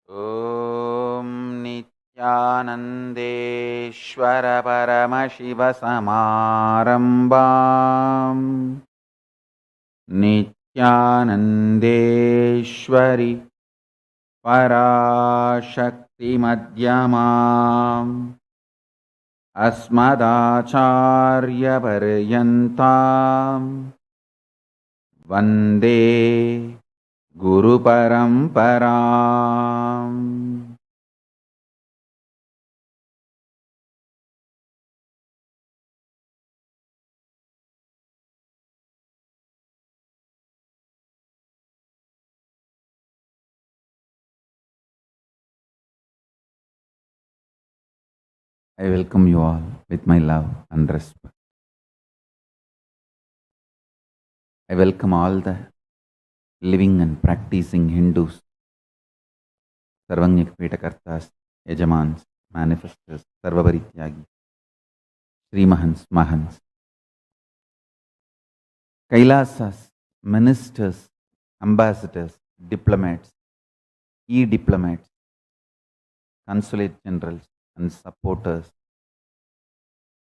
ॐ नित्यानन्देश्वर परमशिवसमारम्भाम् नित्यानन्देश्वरि पराशक्तिमध्यमाम् अस्मदाचार्यपर्यन्ताम् वन्दे गुरुपरम्पराम्. I welcome you all with my love and respect. I welcome all the living and practicing Hindus, Sarvanyak Petakartas, Yajamans, Manifestors, Sarvaparityagi, Srimahans, Mahans, Kailasas, ministers, ambassadors, diplomats, e-diplomats, consulate generals and supporters,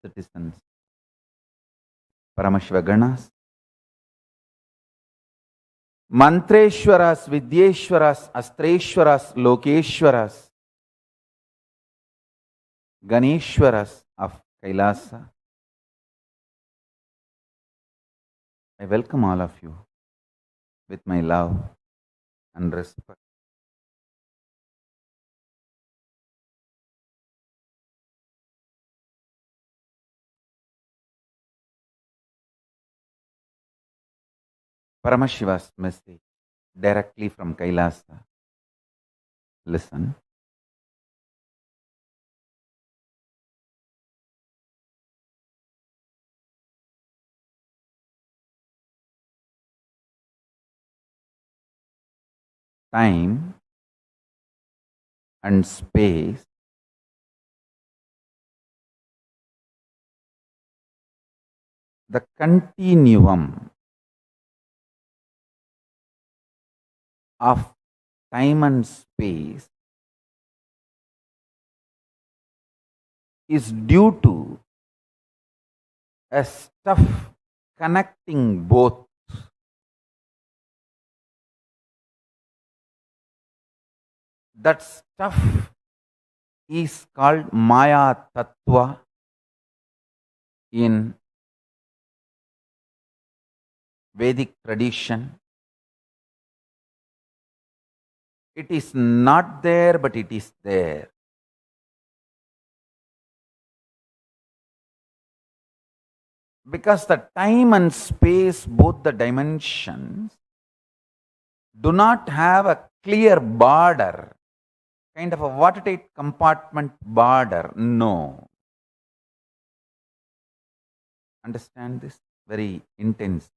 citizens, Paramashiva Ganas, Mantreshwaras, Vidyeshwaras, Astreshwaras, Lokeshwaras, Ganeshwaras of Kailasa. I welcome all of you with my love and respect. Paramashiva's message directly from Kailasa. Listen. Time and space the continuum of time and space is due to a stuff connecting both. That stuff is called Maya Tattva in Vedic tradition. It is not there, but it is there. Because the time and space, both the dimensions, do not have a clear border, kind of a watertight compartment border. No. Understand this very intensely.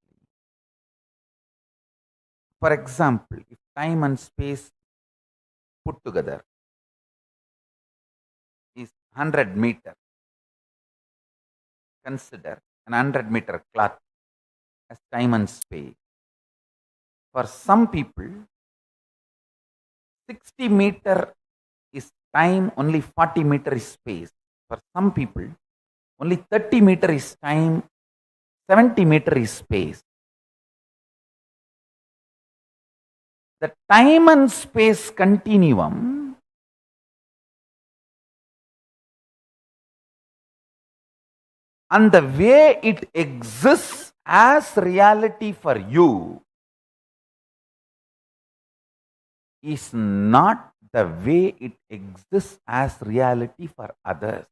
For example, if time and space put together is 100 meter, consider an 100-meter cloth as time and space. For some people, 60 meter is time, only 40 meter is space. For some people, only 30 meter is time, 70 meter is space. The time and space continuum and the way it exists as reality for you is not the way it exists as reality for others.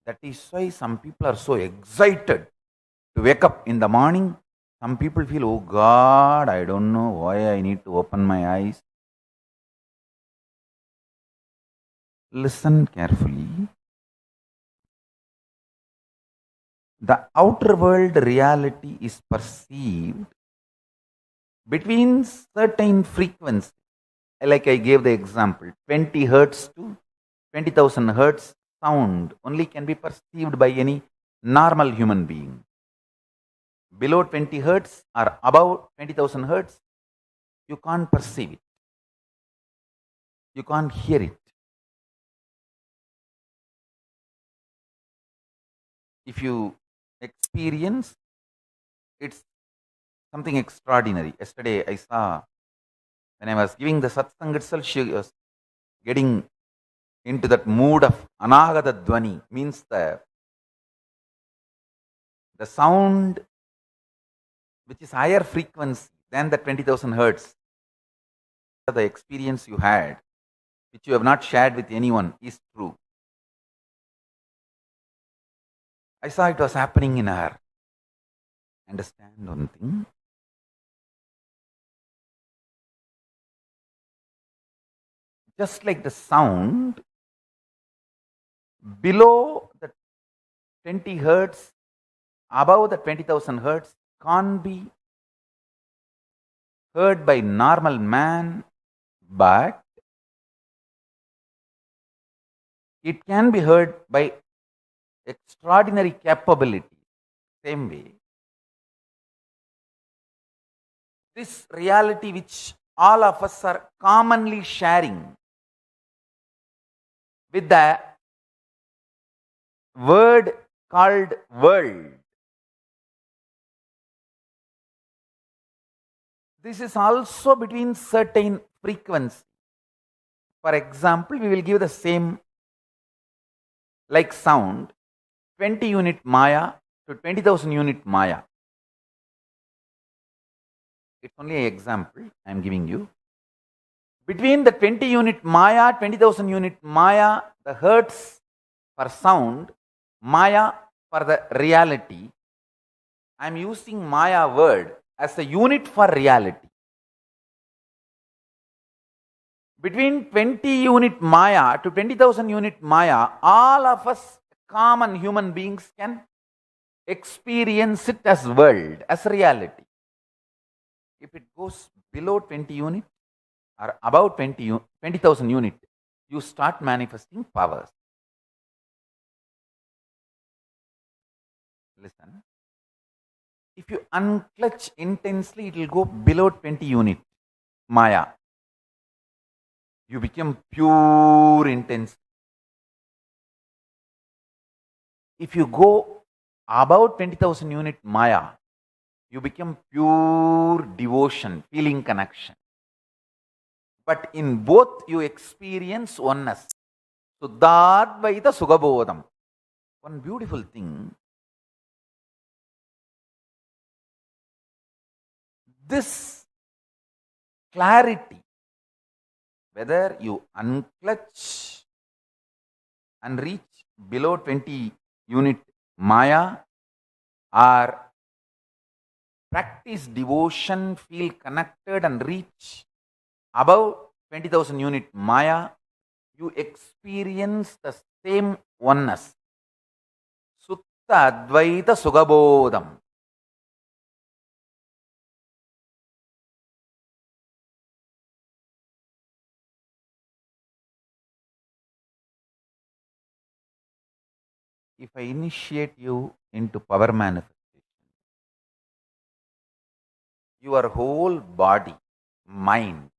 That is why some people are so excited to wake up in the morning. Some people feel, oh God, I don't know why I need to open my eyes. Listen carefully. The outer world reality is perceived between certain frequencies. Like I gave the example, 20 hertz to 20,000 hertz sound only can be perceived by any normal human being. Below 20 hertz or above 20,000 hertz, you can't perceive it. you can't hear it. If you experience, it's something extraordinary. Yesterday I saw, when I was giving the satsang itself, she was getting into that mood of anagata dvani, means the sound which is higher frequency than the 20,000 hertz. The experience you had, which you have not shared with anyone, is true. I saw it was happening in her. Understand one thing? Just like the sound below the 20 hertz, above the 20,000 hertz, can't be heard by normal man, but it can be heard by extraordinary capability. Same way, this reality which all of us are commonly sharing with the word called world, this is also between certain frequency. For example, we will give the same like sound, 20 unit Maya to 20,000 unit Maya. It's only an example I am giving you. Between the 20 unit Maya, 20,000 unit Maya, the hertz for sound, Maya for the reality, I am using Maya word as a unit for reality. Between 20 unit Maya to 20,000 unit Maya, all of us common human beings can experience it as world, as reality. If it goes below 20 unit or above 20,000 unit, you start manifesting powers. Listen. If you unclutch intensely, it will go below 20 unit Maya. You become pure intense. If you go above 20,000 unit Maya, you become pure devotion, feeling connection. But in both you experience oneness. Shuddhadvaita Sukhabodham. One beautiful thing, this clarity, whether you unclutch and reach below 20 unit Maya or practice devotion, feel connected and reach above 20,000 unit Maya, you experience the same oneness. Shuddhadvaita Sukhabodham. If I initiate you into power manifestation, your whole body, mind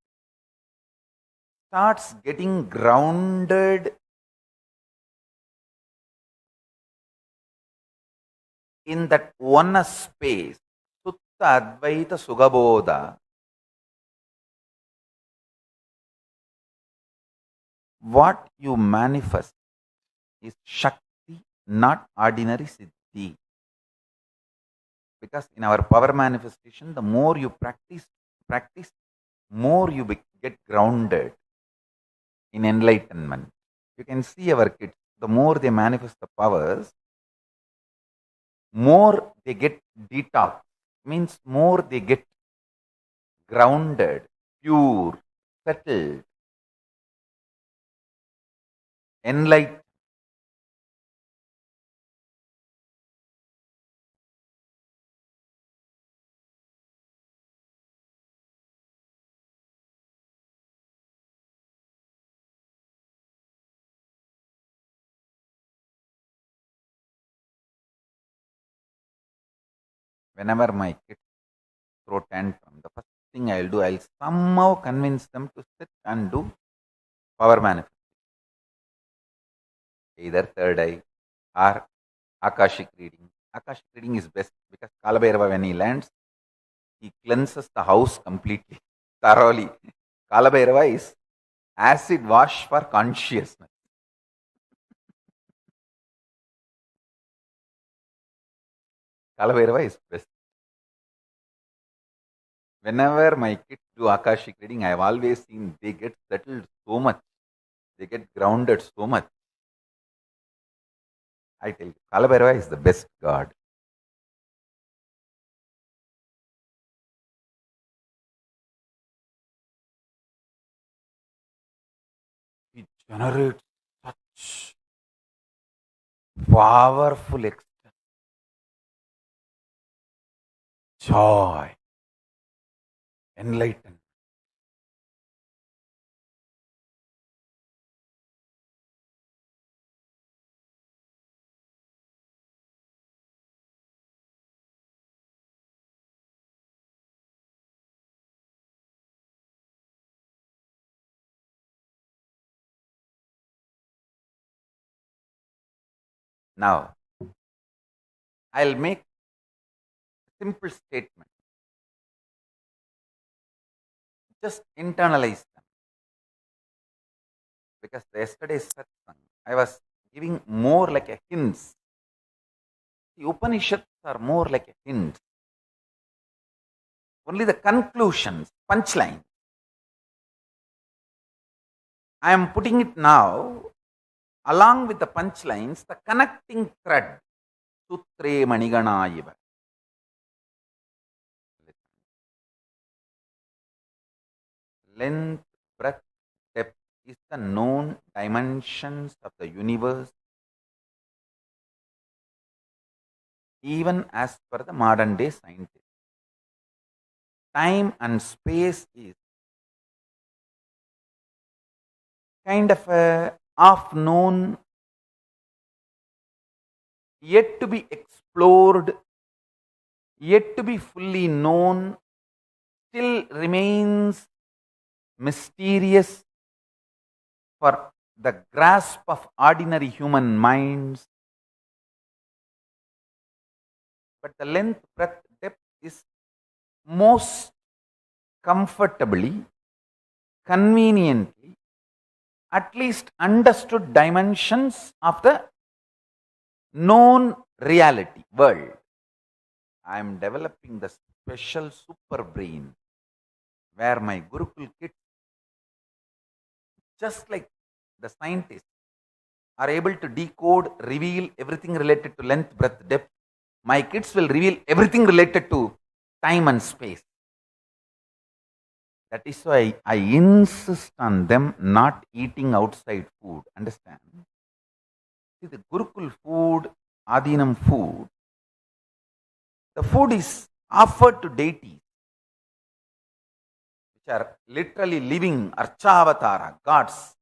starts getting grounded in that oneness space. Shuddhadvaita Sukhabodha. What you manifest is Shakti, not ordinary Siddhi. Because in our power manifestation, the more you practice, more you get grounded in enlightenment. You can see our kids, the more they manifest the powers, more they get detox, means more they get grounded, pure, settled, enlightened. Whenever my kids throw tantrum, the first thing I'll do, I'll somehow convince them to sit and do power manifest, either third eye or Akashic reading. Akashic reading is best because Kalabhairava, when he lands, he cleanses the house completely, thoroughly. Kalabhairava is acid wash for consciousness. Kalabhairava is best. Whenever my kids do Akashic reading, I have always seen they get settled so much. They get grounded so much. I tell you, Kalabhairava is the best god. He generates such powerful joy, enlightenment. Now, I'll make a simple statement. Just internalize them. Because yesterday's satsang, I was giving more like a hints. The Upanishads are more like a hint. Only the conclusions, punchline. I am putting it now along with the punchlines, the connecting thread. Sutre Manigana iva. Length, breadth, depth is the known dimensions of the universe, even as per the modern day scientists. Time and space is kind of a half known, yet to be explored, yet to be fully known, still remains mysterious for the grasp of ordinary human minds. But the length, breadth, depth is most comfortably, conveniently, at least understood dimensions of the known reality, world. I am developing the special super brain where my Gurukul kids, just like the scientists, are able to decode, reveal everything related to length, breadth, depth. My kids will reveal everything related to time and space. That is why I insist on them not eating outside food. Understand? See, the Gurukul food, Adinam food, the food is offered to deities, which are literally living Archavatara, gods.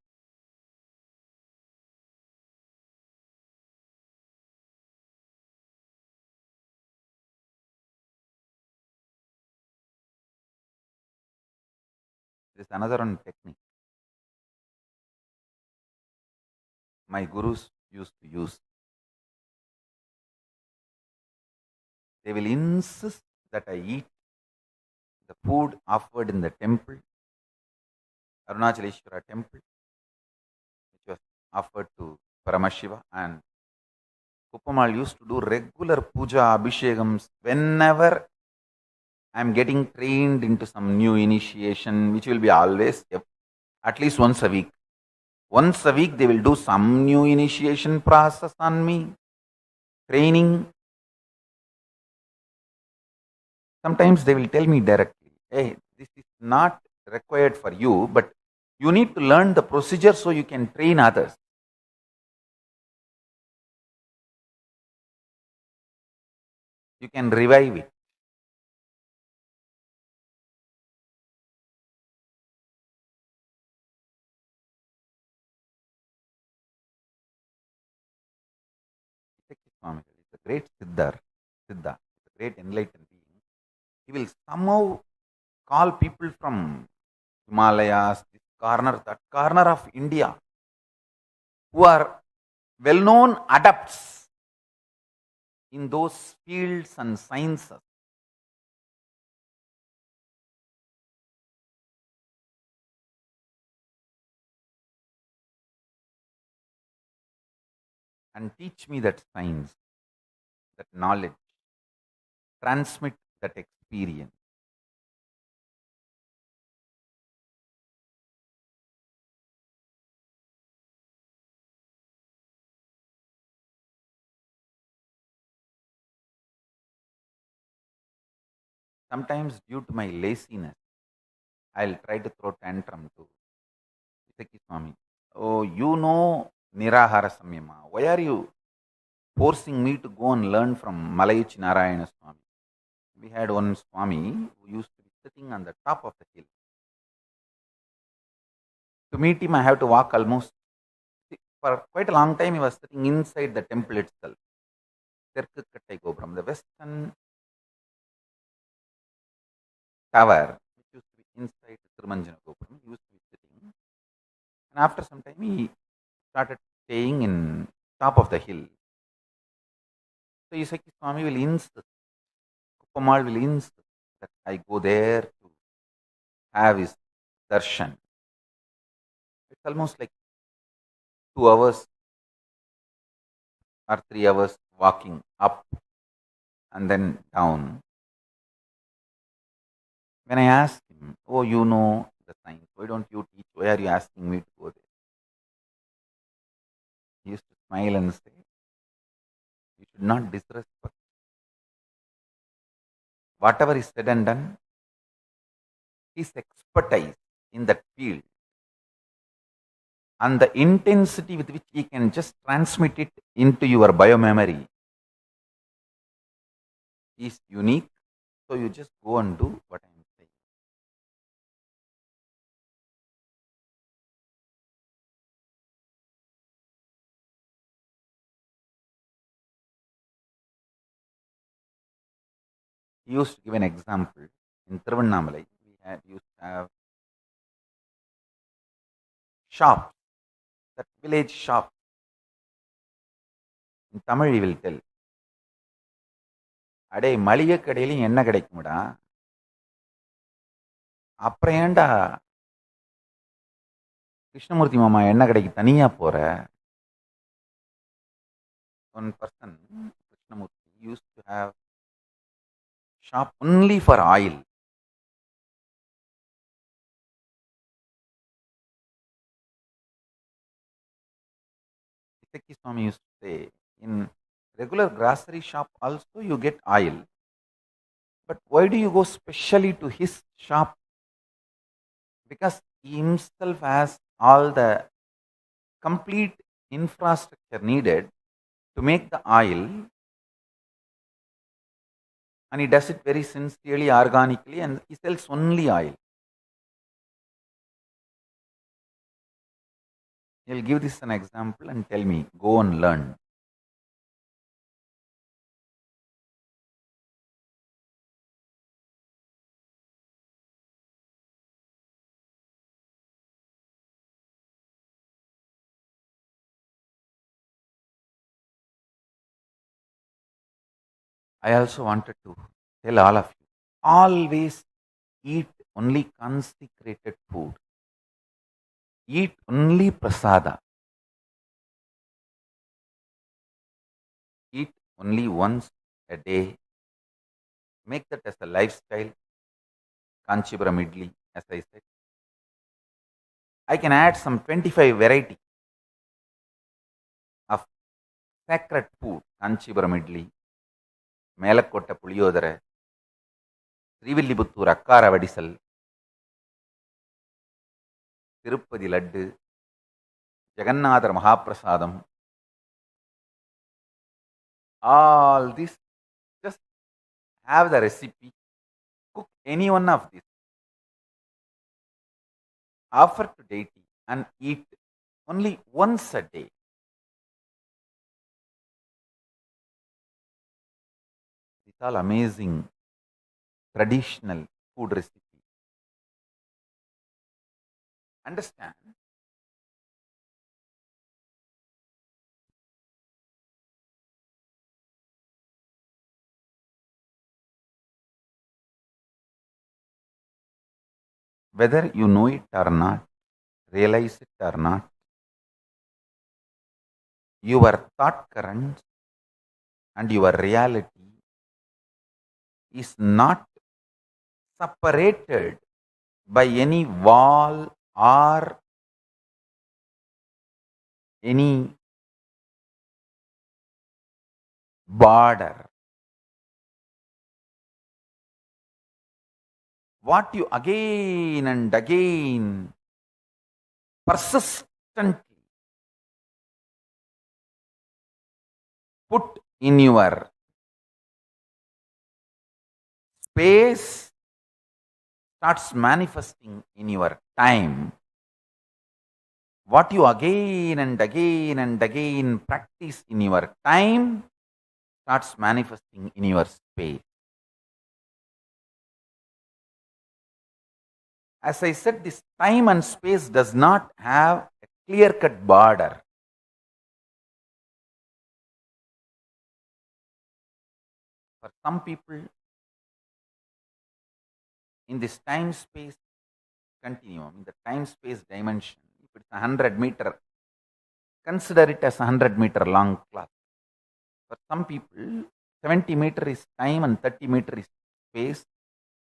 There is another one technique my gurus used to use. They will insist that I eat the food offered in the temple, Arunachaleshwara temple, which was offered to Paramashiva, and Kupamal used to do regular puja abhishekams whenever I am getting trained into some new initiation, which will be always at least once a week. Once a week, they will do some new initiation process on me, training. Sometimes they will tell me directly, hey, this is not required for you, but you need to learn the procedure so you can train others. You can revive it. It's a great Siddha, it's a great enlightened being. He will somehow call people from Himalayas, corner, that corner of India, who are well-known adepts in those fields and sciences, and teach me that science, that knowledge, transmit that experience. Sometimes, due to my laziness, I'll try to throw tantrum to Isaki Swami. Oh, you know Nirahara Samyama. Why are you forcing me to go and learn from Malayuchi Narayana Swami? We had one Swami who used to be sitting on the top of the hill. To meet him, I have to walk almost for quite a long time. He was sitting inside the temple itself, Terkukattai Gopram, the western tower, which used to be inside the Thirumanjana Gopram. He used to be sitting, and after some time, he started staying in top of the hill. So Isaki Swami will insist, Kuppamal will insist that I go there to have his darshan. It's almost like 2 hours or 3 hours walking up and then down. When I asked him, oh, you know the science, why don't you teach? Why are you asking me to go there? He used to smile and say, you should not disrespect. Whatever is said and done, his expertise in that field and the intensity with which he can just transmit it into your biomemory is unique. So you just go and do what I am saying. He used to give an example. In Tiruvannamalai, used to have shop, that village shop. In Tamil, he will tell, அடே மளிகை கடையிலும் என்ன கிடைக்கும்டா, அப்புறம் ஏன்டா கிருஷ்ணமூர்த்தி மாமா என்ன கடைக்கு தனியா போற? One person, Krishnamurti, used to have shop only for oil. Isaki Swami used to say, in regular grocery shop also you get oil. But why do you go specially to his shop? Because he himself has all the complete infrastructure needed to make the oil, and he does it very sincerely, organically, and he sells only oil. He'll give this an example and tell me, go and learn. I also wanted to tell all of you, always eat only consecrated food. Eat only prasada. Eat only once a day. Make that as a lifestyle. Kanchipuram idli, as I said. I can add some 25 variety of sacred food. Kanchipuram idli, Melakotta puliyodara, Srivilliputtooru akkara vadisal, Tirupati laddu, Jagannatha Mahaprasadam. All this, just have the recipe, cook any one of these, offer to deity and eat only once a day. It's all amazing traditional food recipe. Understand? Whether you know it or not, realize it or not, your thought current and your reality is not separated by any wall or any border. What you again and again persistently put in your space starts manifesting in your time. What you again and again and again practice in your time starts manifesting in your space. As I said, this time and space does not have a clear-cut border. For some people, in this time-space continuum, in the time-space dimension, if it's 100-meter, consider it as a 100-meter long cloth. For some people, 70-meter is time and 30-meter is space.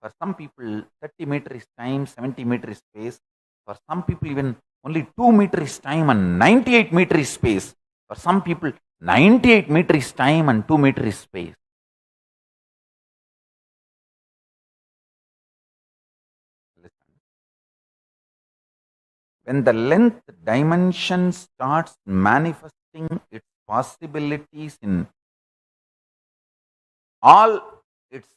For some people, 30-meter is time, 70-meter is space. For some people, even only 2-meter is time and 98-meter is space. For some people, 98-meter is time and 2-meter is space. Listen. When the length dimension starts manifesting its possibilities in all its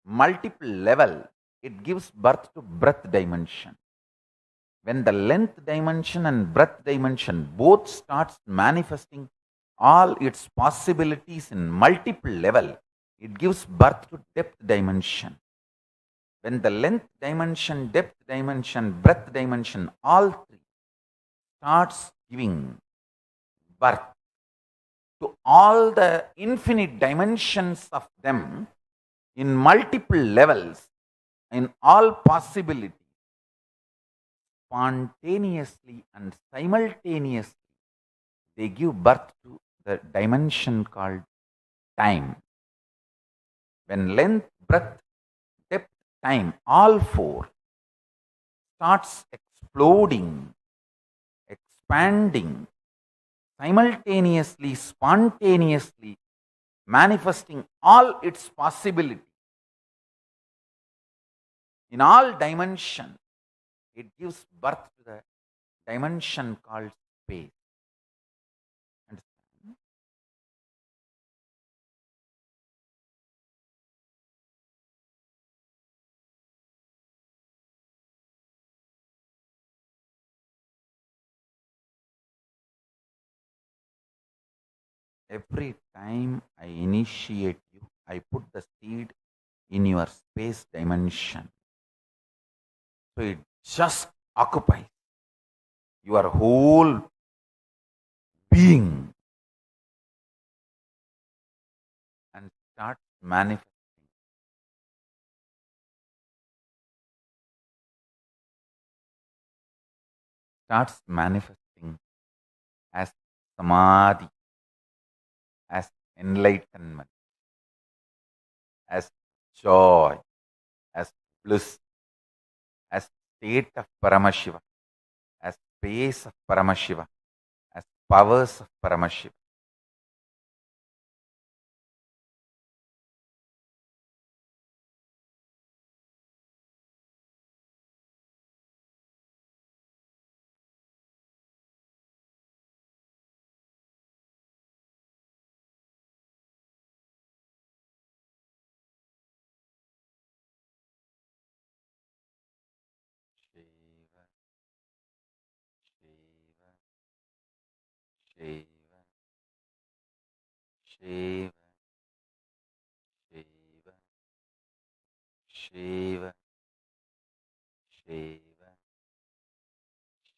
multiple level, it gives birth to breadth dimension. When the length dimension and breadth dimension both starts manifesting all its possibilities in multiple level, it gives birth to depth dimension. When the length dimension, depth dimension, breadth dimension, all three starts giving birth to all the infinite dimensions of them in multiple levels, in all possibilities, spontaneously and simultaneously, they give birth to the dimension called time. When length, breadth, depth, time, all four starts exploding, expanding, simultaneously, spontaneously, manifesting all its possibility in all dimensions, it gives birth to the dimension called space. Understand? Every time I initiate you, I put the seed in your space dimension. So it just occupies your whole being and starts manifesting. Starts manifesting as samadhi, as enlightenment, as joy, as bliss, as state of Paramashiva, as space of Paramashiva, as powers of Paramashiva. Shiva, Shiva, Shiva, Shiva, Shiva, Shiva, Shiva,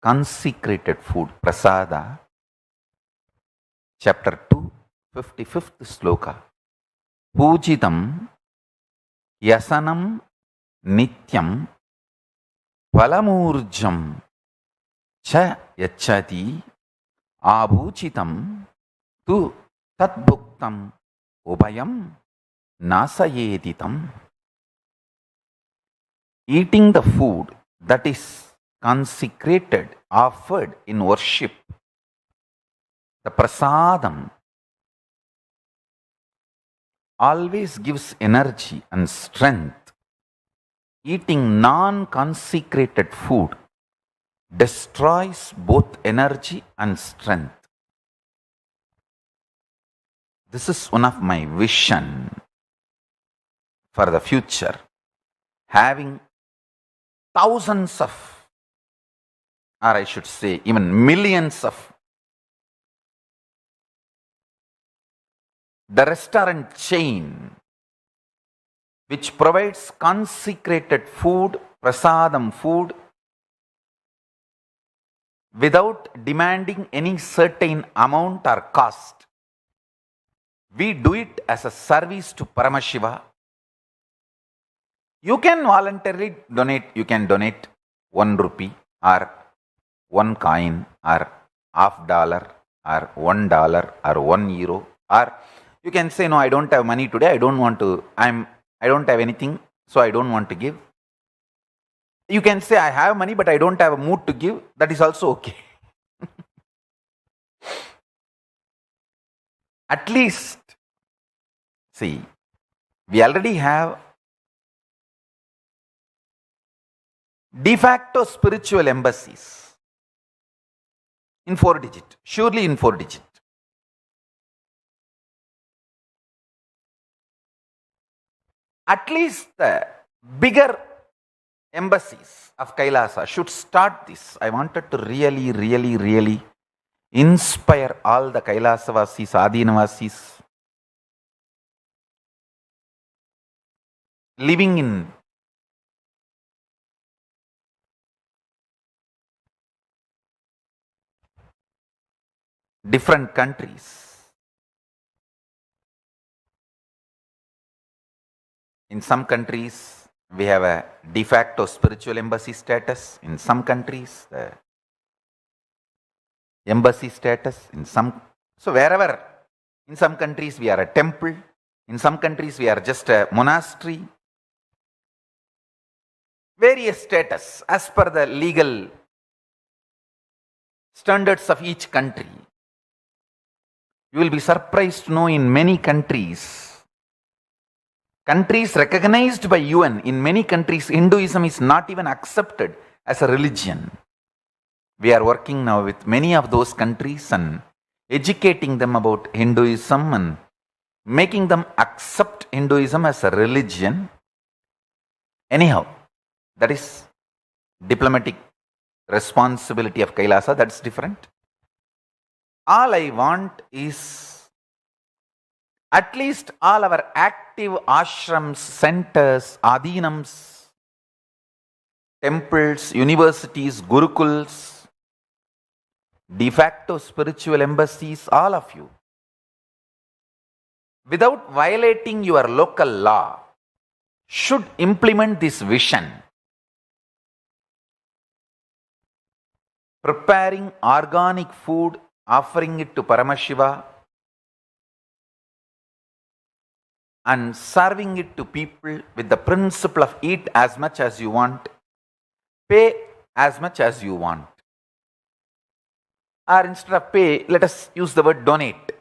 consecrated food, prasada, chapter 2, 55th sloka. Pujitam yasanam nityam palamurjam cha yachati abhuchitam tu tadbhuktam ubhayam nasayeditam. Eating the food that is consecrated, offered in worship, the prasadam, always gives energy and strength. Eating non-consecrated food destroys both energy and strength. This is one of my vision for the future, having thousands of, or I should say even millions of, the restaurant chain which provides consecrated food, prasadam food, without demanding any certain amount or cost. We do it as a service to Paramashiva. You can voluntarily donate. You can donate 1 rupee or 1 coin or $50 or $1 or €1, or you can say, no, I don't have money today. I don't have anything, so I don't want to give. You can say, I have money, but I don't have a mood to give. That is also okay. At least, see, we already have de facto spiritual embassies in 4-digit, surely in 4-digit. At least the bigger embassies of Kailasa should start this. I wanted to really inspire all the Kailasavasis, Adinavasis living in different countries. In some countries, we have a de facto spiritual embassy status. In some countries, the embassy status. So wherever, in some countries we are a temple. In some countries we are just a monastery. Various status as per the legal standards of each country. You will be surprised to know in many countries recognized by UN, in many countries, Hinduism is not even accepted as a religion. We are working now with many of those countries and educating them about Hinduism and making them accept Hinduism as a religion. Anyhow, that is diplomatic responsibility of Kailasa, that's different. All I want is at least all our active ashrams, centers, adhinams, temples, universities, gurukuls, de facto spiritual embassies, all of you, without violating your local law, should implement this vision. Preparing organic food, offering it to Paramashiva, and serving it to people with the principle of eat as much as you want, pay as much as you want. Or instead of pay, let us use the word donate.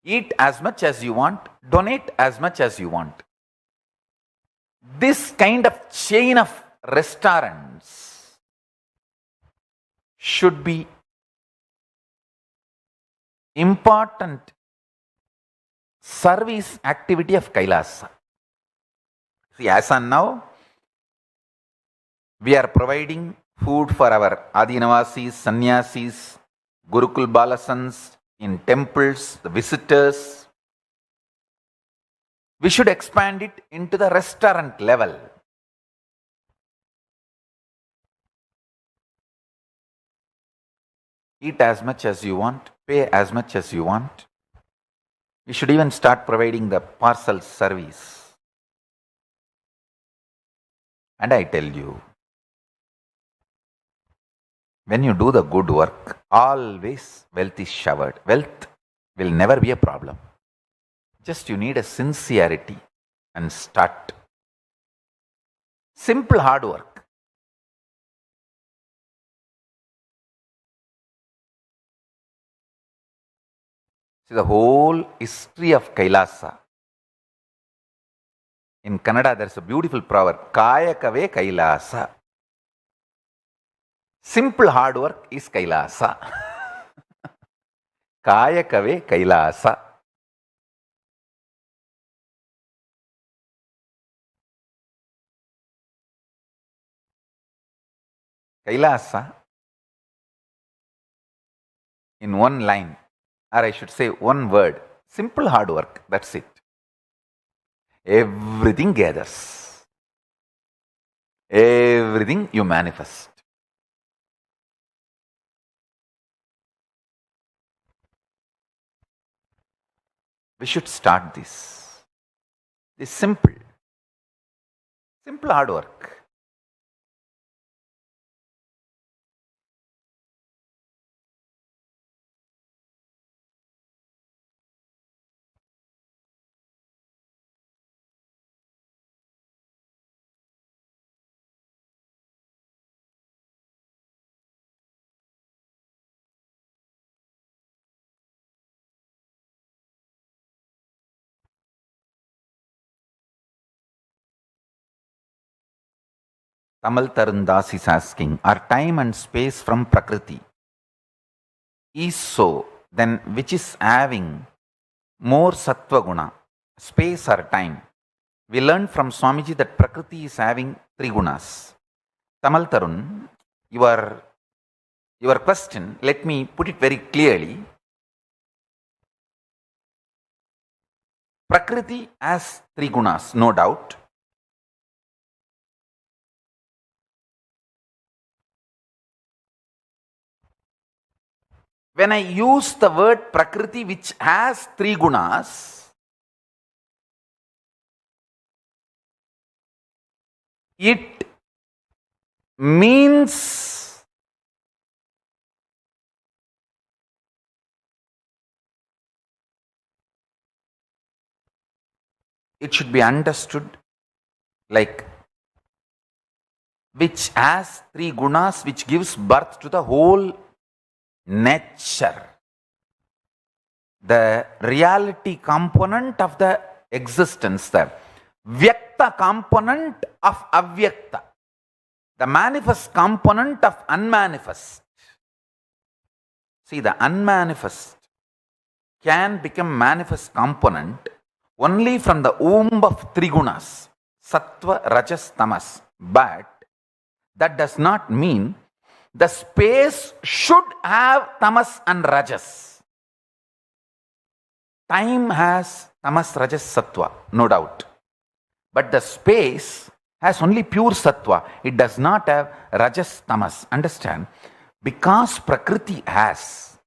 Eat as much as you want, donate as much as you want. This kind of chain of restaurants should be important service activity of Kailasa. See, as on now, we are providing food for our Adinavasis, Sannyasis, Gurukul Balasans, in temples, the visitors. We should expand it into the restaurant level. eat as much as you want, pay as much as you want. We should even start providing the parcel service. And I tell you, when you do the good work, always wealth is showered. Wealth will never be a problem. Just you need a sincerity and start. Simple hard work. See, the whole history of Kailasa. In Kannada, there is a beautiful proverb, Kayakave Kailasa. Simple hard work is Kailasa. Kayakave Kailasa. Kailasa, in one line, or I should say one word, simple hard work, that's it. Everything gathers. Everything you manifest. We should start this. This simple hard work. Tamal Tarundas is asking, are time and space from Prakriti? Is so, then which is having more sattva guna, space or time? We learned from Swamiji that Prakriti is having 3 gunas. Tamal Tarun, your question, let me put it very clearly. Prakriti has 3 gunas, no doubt. When I use the word Prakriti which has 3 gunas, it means it should be understood like which has 3 gunas, which gives birth to the whole nature, the reality component of the existence, the Vyakta component of Avyakta, the manifest component of unmanifest. See, the unmanifest can become manifest component only from the womb of 3 gunas, Sattva, Rajas, Tamas. But that does not mean the space should have Tamas and Rajas. Time has Tamas, Rajas, Sattva, no doubt. But the space has only pure Sattva. It does not have Rajas, Tamas. Understand? Because Prakriti has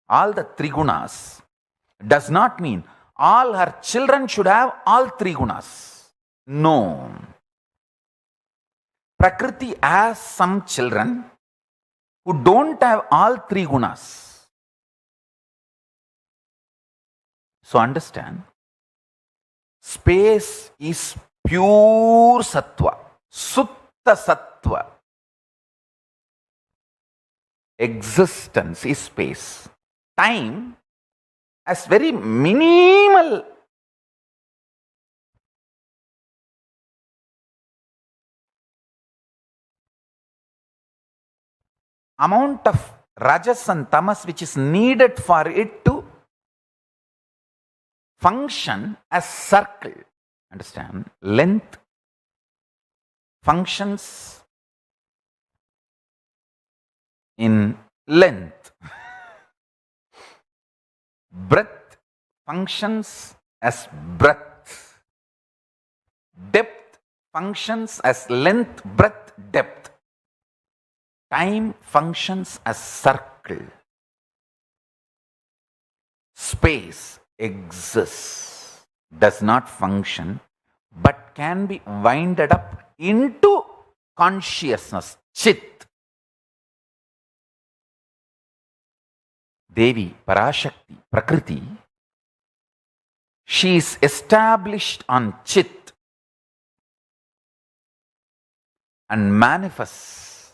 all the 3 gunas, does not mean all her children should have all 3 gunas. No. Prakriti has some children who don't have all 3 gunas. So understand, space is pure sattva, sutta sattva. Existence is space. Time has very minimal amount of rajas and tamas which is needed for it to function as circle. Understand? Length functions in length. Breadth functions as breadth. Depth functions as length, breadth, depth. Time functions as circle. space exists, does not function, but can be winded up into consciousness, chit. Devi, Parashakti, Prakriti, she is established on chit and manifests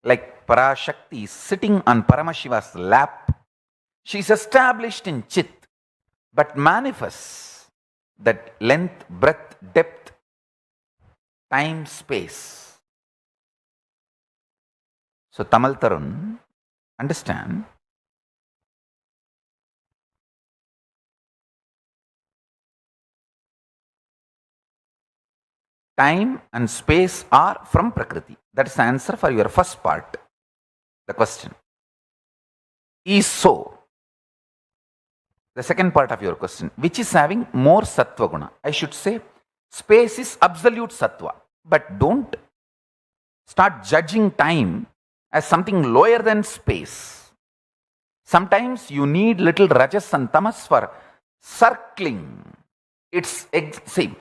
like Parashakti is sitting on Paramashiva's lap. She is established in chit but manifests that length, breadth, depth, time, space. So Tamal Tarun, understand, time and space are from Prakriti. That is the answer for your first part, the question. Is so. The second part of your question, which is having more sattva guna? I should say, space is absolute sattva. But don't start judging time as something lower than space. Sometimes you need little rajas and tamas for circling. See,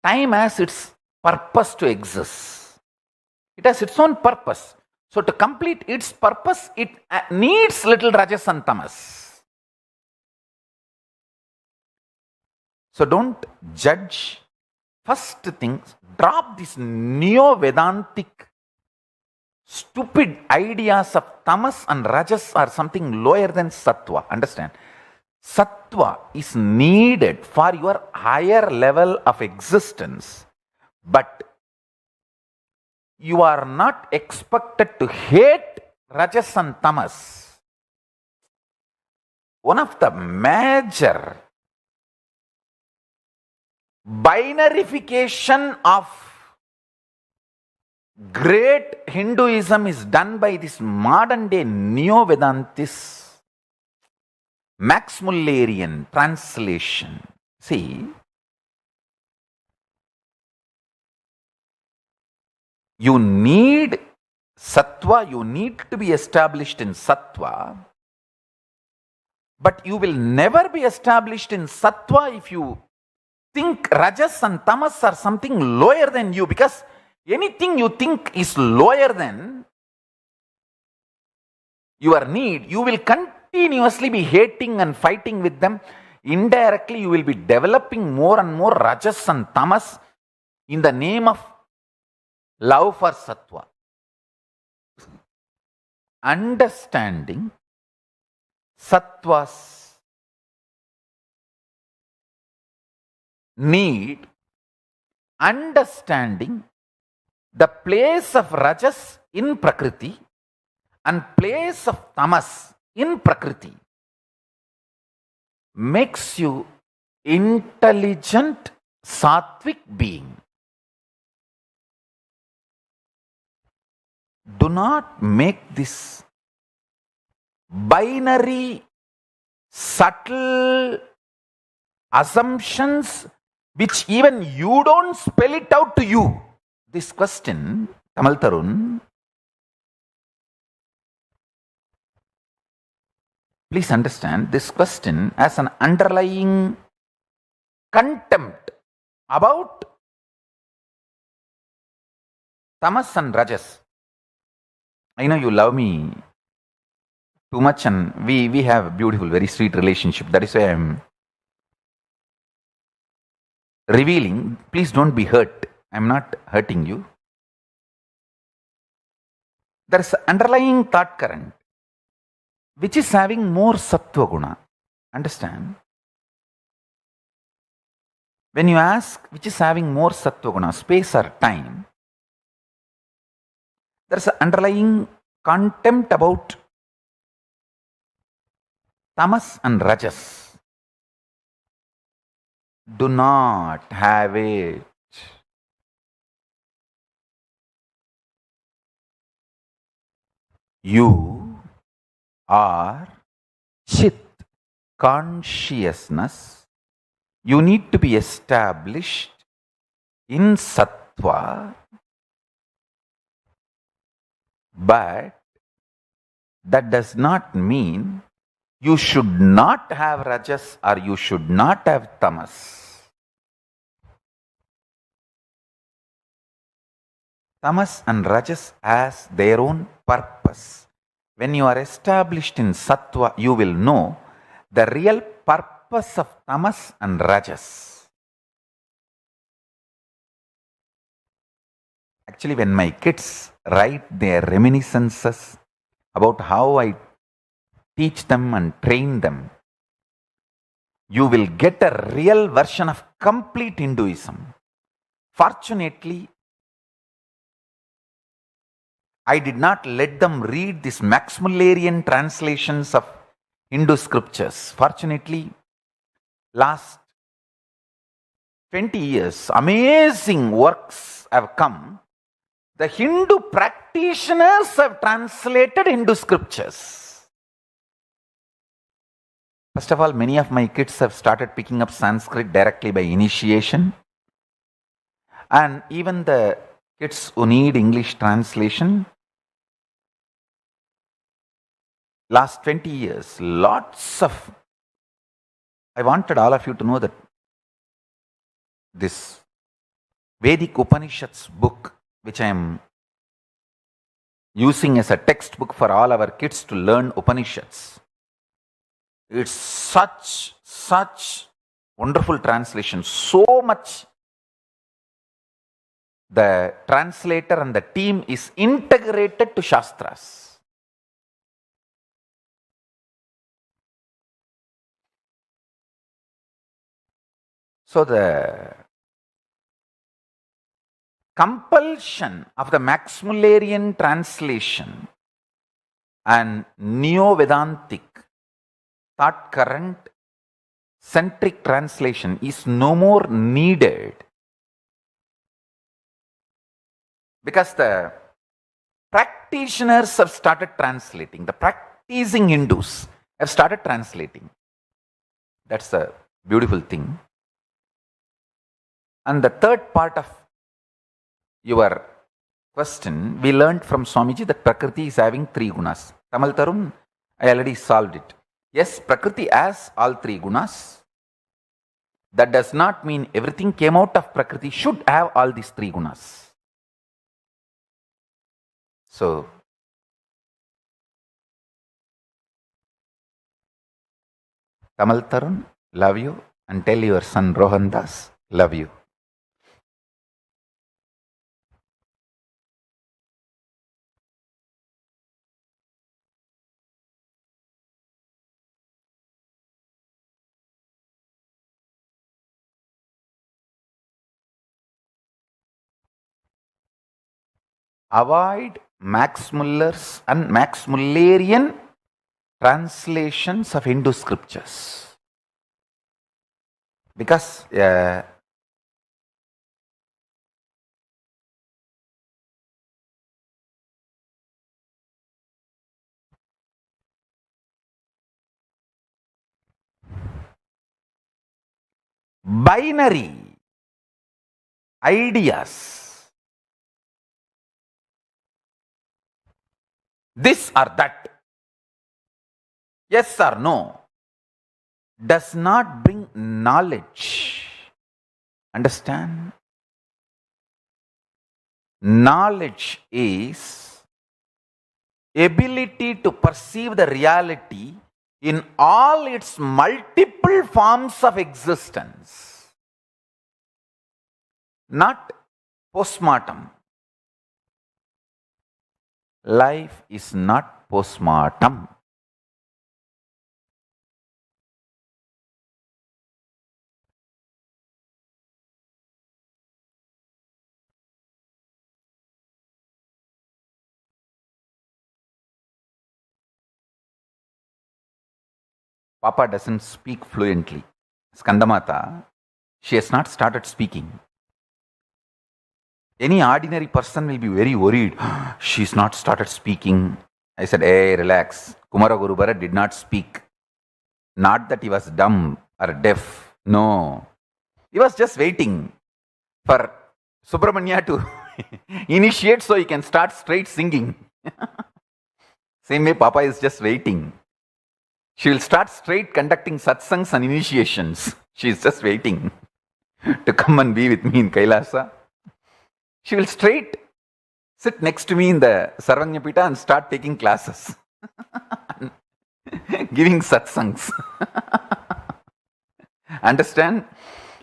time has its purpose to exist. It has its own purpose. So to complete its purpose, it needs little rajas and tamas. So don't judge. First thing, drop this neo-Vedantic stupid ideas of tamas and rajas are something lower than sattva. Understand? Sattva is needed for your higher level of existence. But you are not expected to hate rajas and tamas. One of the major binarification of great Hinduism is done by this modern day Neo-Vedantis, Max Mullerian translation. See, you need sattva, you need to be established in sattva, but you will never be established in sattva if you think rajas and tamas are something lower than you, because anything you think is lower than your need, you will continuously be hating and fighting with them. Indirectly, you will be developing more and more rajas and tamas in the name of love for sattva. Understanding sattva's need, understanding the place of rajas in Prakriti and place of tamas in Prakriti makes you intelligent sattvic being. Do not make this binary, subtle assumptions which even you don't spell it out to you. This question, Tamal Tarun, please understand, this question has an underlying contempt about tamas and rajas. I know you love me too much and we have a beautiful, very sweet relationship. That is why I am revealing. Please don't be hurt. I am not hurting you. There is an underlying thought current which is having more sattva guna. Understand? When you ask which is having more sattva guna, space or time, there is an underlying contempt about tamas and rajas. Do not have it. You are chit, consciousness. You need to be established in sattva, but that does not mean You should not have rajas or you should not have tamas. Tamas and rajas has their own purpose. When you are established in sattva, you will know the real purpose of tamas and rajas. Actually, when my kids write their reminiscences about how I teach them and train them, you will get a real version of complete Hinduism. Fortunately, I did not let them read these Maximilian translations of Hindu scriptures. Fortunately, last 20 years, amazing works have come. The Hindu practitioners have translated Hindu scriptures. First of all, many of my kids have started picking up Sanskrit directly by initiation. And even the kids who need English translation, last 20 years, I wanted all of you to know that this Vedic Upanishads book, which I am using as a textbook for all our kids to learn Upanishads, it's such wonderful translation. So much the translator and the team is integrated to Shastras. So the compulsion of the Maximilian translation and Neo-Vedantic thought current centric translation is no more needed, because the practitioners have started translating. The practicing Hindus have started translating. That's a beautiful thing. And the third part of your question, we learned from Swamiji that Prakriti is having 3 gunas. Tamal Tarun, I already solved it. Yes, Prakriti has all 3 gunas. That does not mean everything came out of Prakriti should have all these 3 gunas. So, Tamal Tarun, love you, and tell your son Rohan Das, love you. Avoid Max Muller's and Max Mullerian translations of Hindu scriptures. Because binary ideas, this or that, yes or no, does not bring knowledge. Understand? Knowledge is ability to perceive the reality in all its multiple forms of existence. Not postmortem. Life is not postmortem. Papa doesn't speak fluently. Skandamata, she has not started speaking. Any ordinary person will be very worried. She's not started speaking. I said, hey, relax. Kumara Gurubara did not speak. Not that he was dumb or deaf. No. He was just waiting for Subramanya to initiate so he can start straight singing. Same way Papa is just waiting. She will start straight conducting satsangs and initiations. She is just waiting to come and be with me in Kailasa. She will straight sit next to me in the Sarvanyapita and start taking classes, giving satsangs. Understand?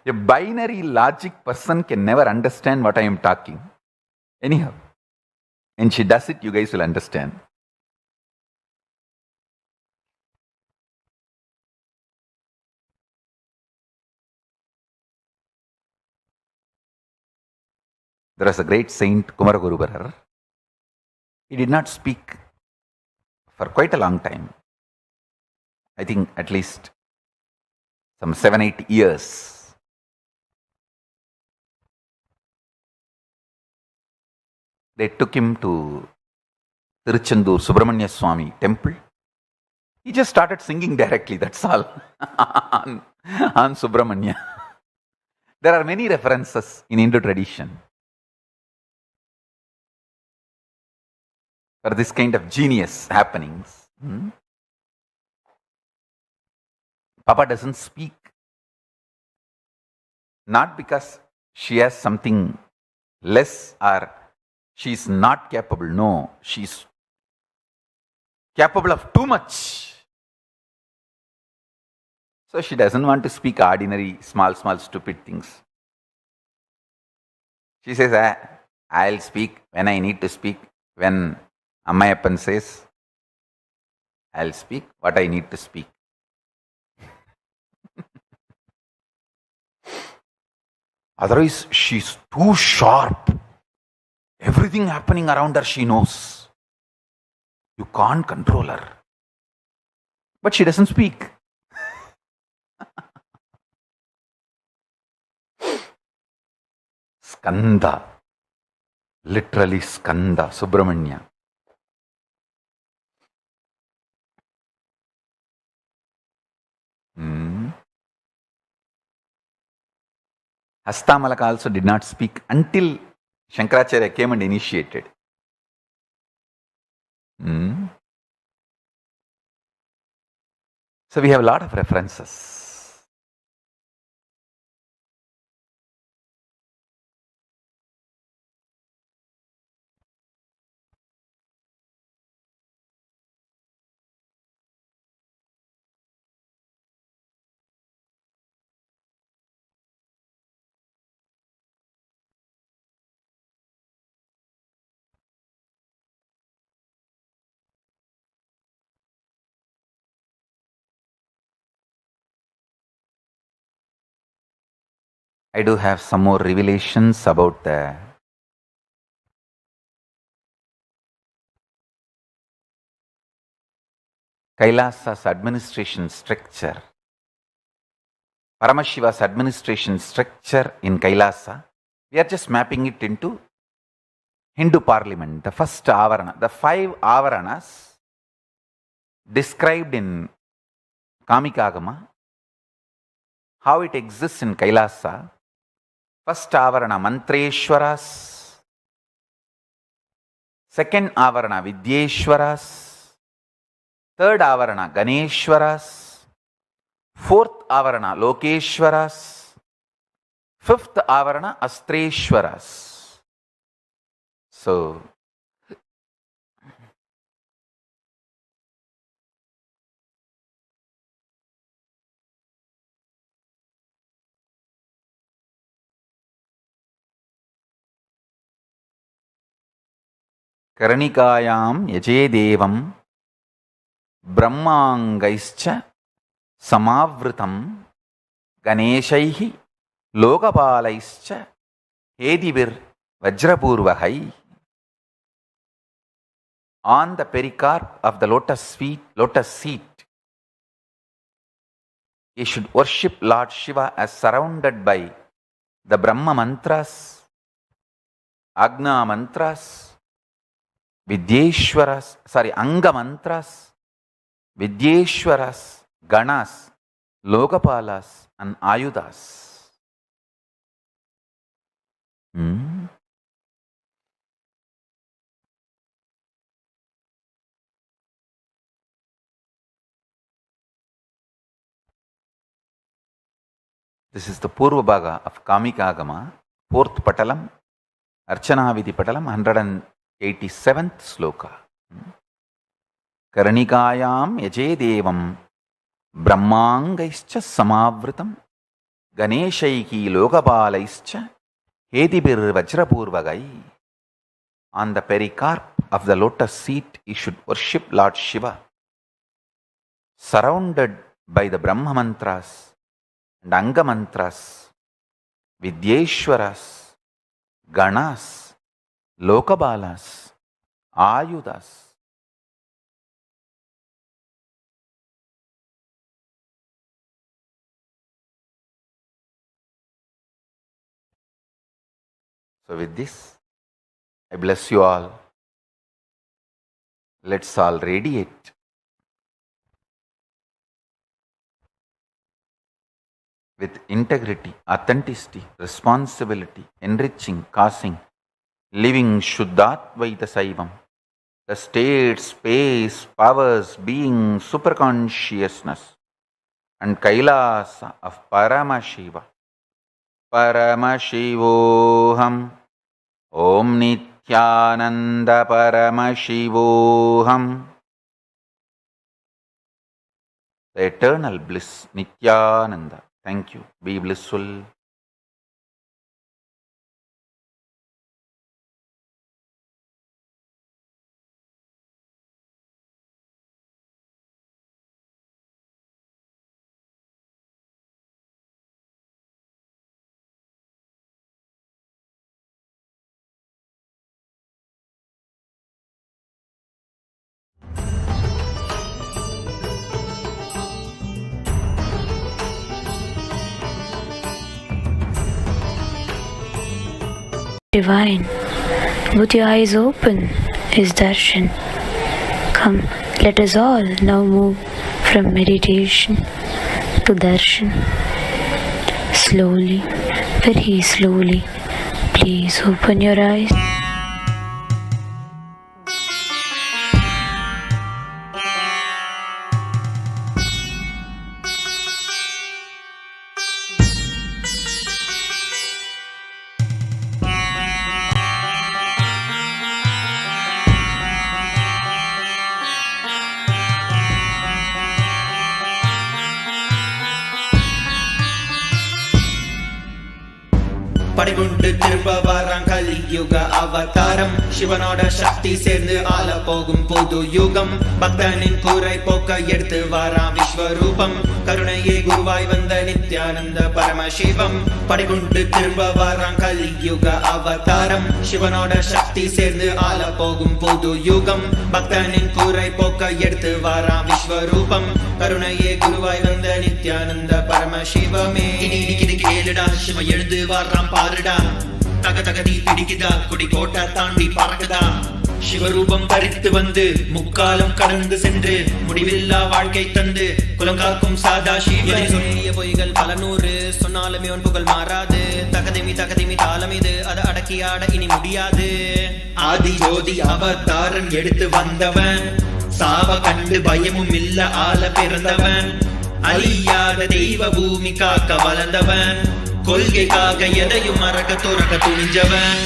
A binary logic person can never understand what I am talking. Anyhow, and she does it, you guys will understand. There was a great saint, Kumaragurubharar. He did not speak for quite a long time. I think at least some 7-8 years. They took him to Tiruchendur Subramanya Swami temple. He just started singing directly, that's all, on Subramanya. There are many references in Hindu tradition for this kind of genius happenings. Papa doesn't speak, not because she has something less or she's not capable. No, she's capable of too much. So she doesn't want to speak ordinary, small, stupid things. She says, I'll speak when I need to speak. When Ammayappan says, I'll speak what I need to speak. Otherwise, she's too sharp. Everything happening around her, she knows. You can't control her. But she doesn't speak. Skanda. Literally Skanda, Subramanya. Hastamalaka also did not speak until Shankaracharya came and initiated. So we have a lot of references. I do have some more revelations about the Kailasa's administration structure. Paramashiva's administration structure in Kailasa. We are just mapping it into Hindu parliament. The first avarana, the 5 avaranas described in Kamikagama, how it exists in Kailasa. First avarana, Mantreshwaras. Second avarana, Vidyeshwaras. Third avarana, Ganeshwaras. Fourth avarana, Lokeshwaras. Fifth avarana, Astreshwaras. So, Karanikayam Yajedevam Brahmangaischa Samavritam Ganeshaihi Lokapalaischa Hedivir Vajrapurvahai. On the pericarp of the lotus seat, you should worship Lord Shiva as surrounded by the Brahma mantras, Agna mantras, Anga mantras, Vidyeshwaras, Ganas, Lokapalas, and Ayudas. This is the Purva Bhaga of Kamikagama, 4th Patalam, Archana Vidhi Patalam, 187th sloka. Karanikayam yaje devam brahmangaischa samavritam ganeshaiki lokabalaischa hedibir vajrapurvagai. On the pericarp of the lotus seat, you should worship Lord Shiva, surrounded by the Brahma mantras and Anga mantras, Vidyeshwaras, Ganas, Lokabalas, Ayudas. So with this, I bless you all. Let's all radiate with integrity, authenticity, responsibility, enriching, causing, living Shuddhadvaita Saivam, the state, space, powers, being, superconsciousness, and Kailasa of Paramashiva. Paramashivoham, Om Nithyananda Paramashivoham. The eternal bliss, Nithyananda. Thank you. Be blissful. Divine, with your eyes open is darshan. Come, let us all now move from meditation to darshan. Slowly, very slowly, please open your eyes. படிகுண்டு திரும்ப வரான் கலியுக அவதாரம் சிவனோட சக்தி சேர்ந்து ஆள போகும் புது யுகம் பக்தனின் கூரை போக்க எடுத்து வரான் விஸ்வரூபம் கருணையே குருவாய் வந்த நித்யானந்த பரமசிவம் படிகுண்டு திரும்ப வரான் கலியுக அவதாரம் சிவனோட சக்தி சேர்ந்து ஆள போகும் புது யுகம் பக்தனின் கூரை போக்க எடுத்து வரான் விஸ்வரூபம் கருணையே குருவாய் வந்த நித்யானந்த பரமசிவமே இனிக்குது கேளுடா சிவ எழுந்து வரான் பாருடா தக தகதி பிடிக்குதா கொடி கோட்டை தாண்டி பறக்குதா சிவரூபம் தரித்து வந்து முக்காலம் கடந்து சென்று முடிவில்லா வாழ்க்கை தந்து குலங்காக்கும் சாதா சிவனை சொல்லிய பொய்கள் பல நூறு சொன்னாலுமே உன் புகழ் மாறாது தகதிமி தாளம் இது அதை அடக்கி ஆட இனி முடியாது ஆதி ஜோதி அவதாரம் எடுத்து வந்தவன் சாவ கண்டு பயமும் இல்ல ஆள பிறந்தவன் அழியாத தெய்வ பூமி காக்க வளர்ந்தவன் கொள்கைக்காக எதையும் மறக்க துறக்க துணிஞ்சவன்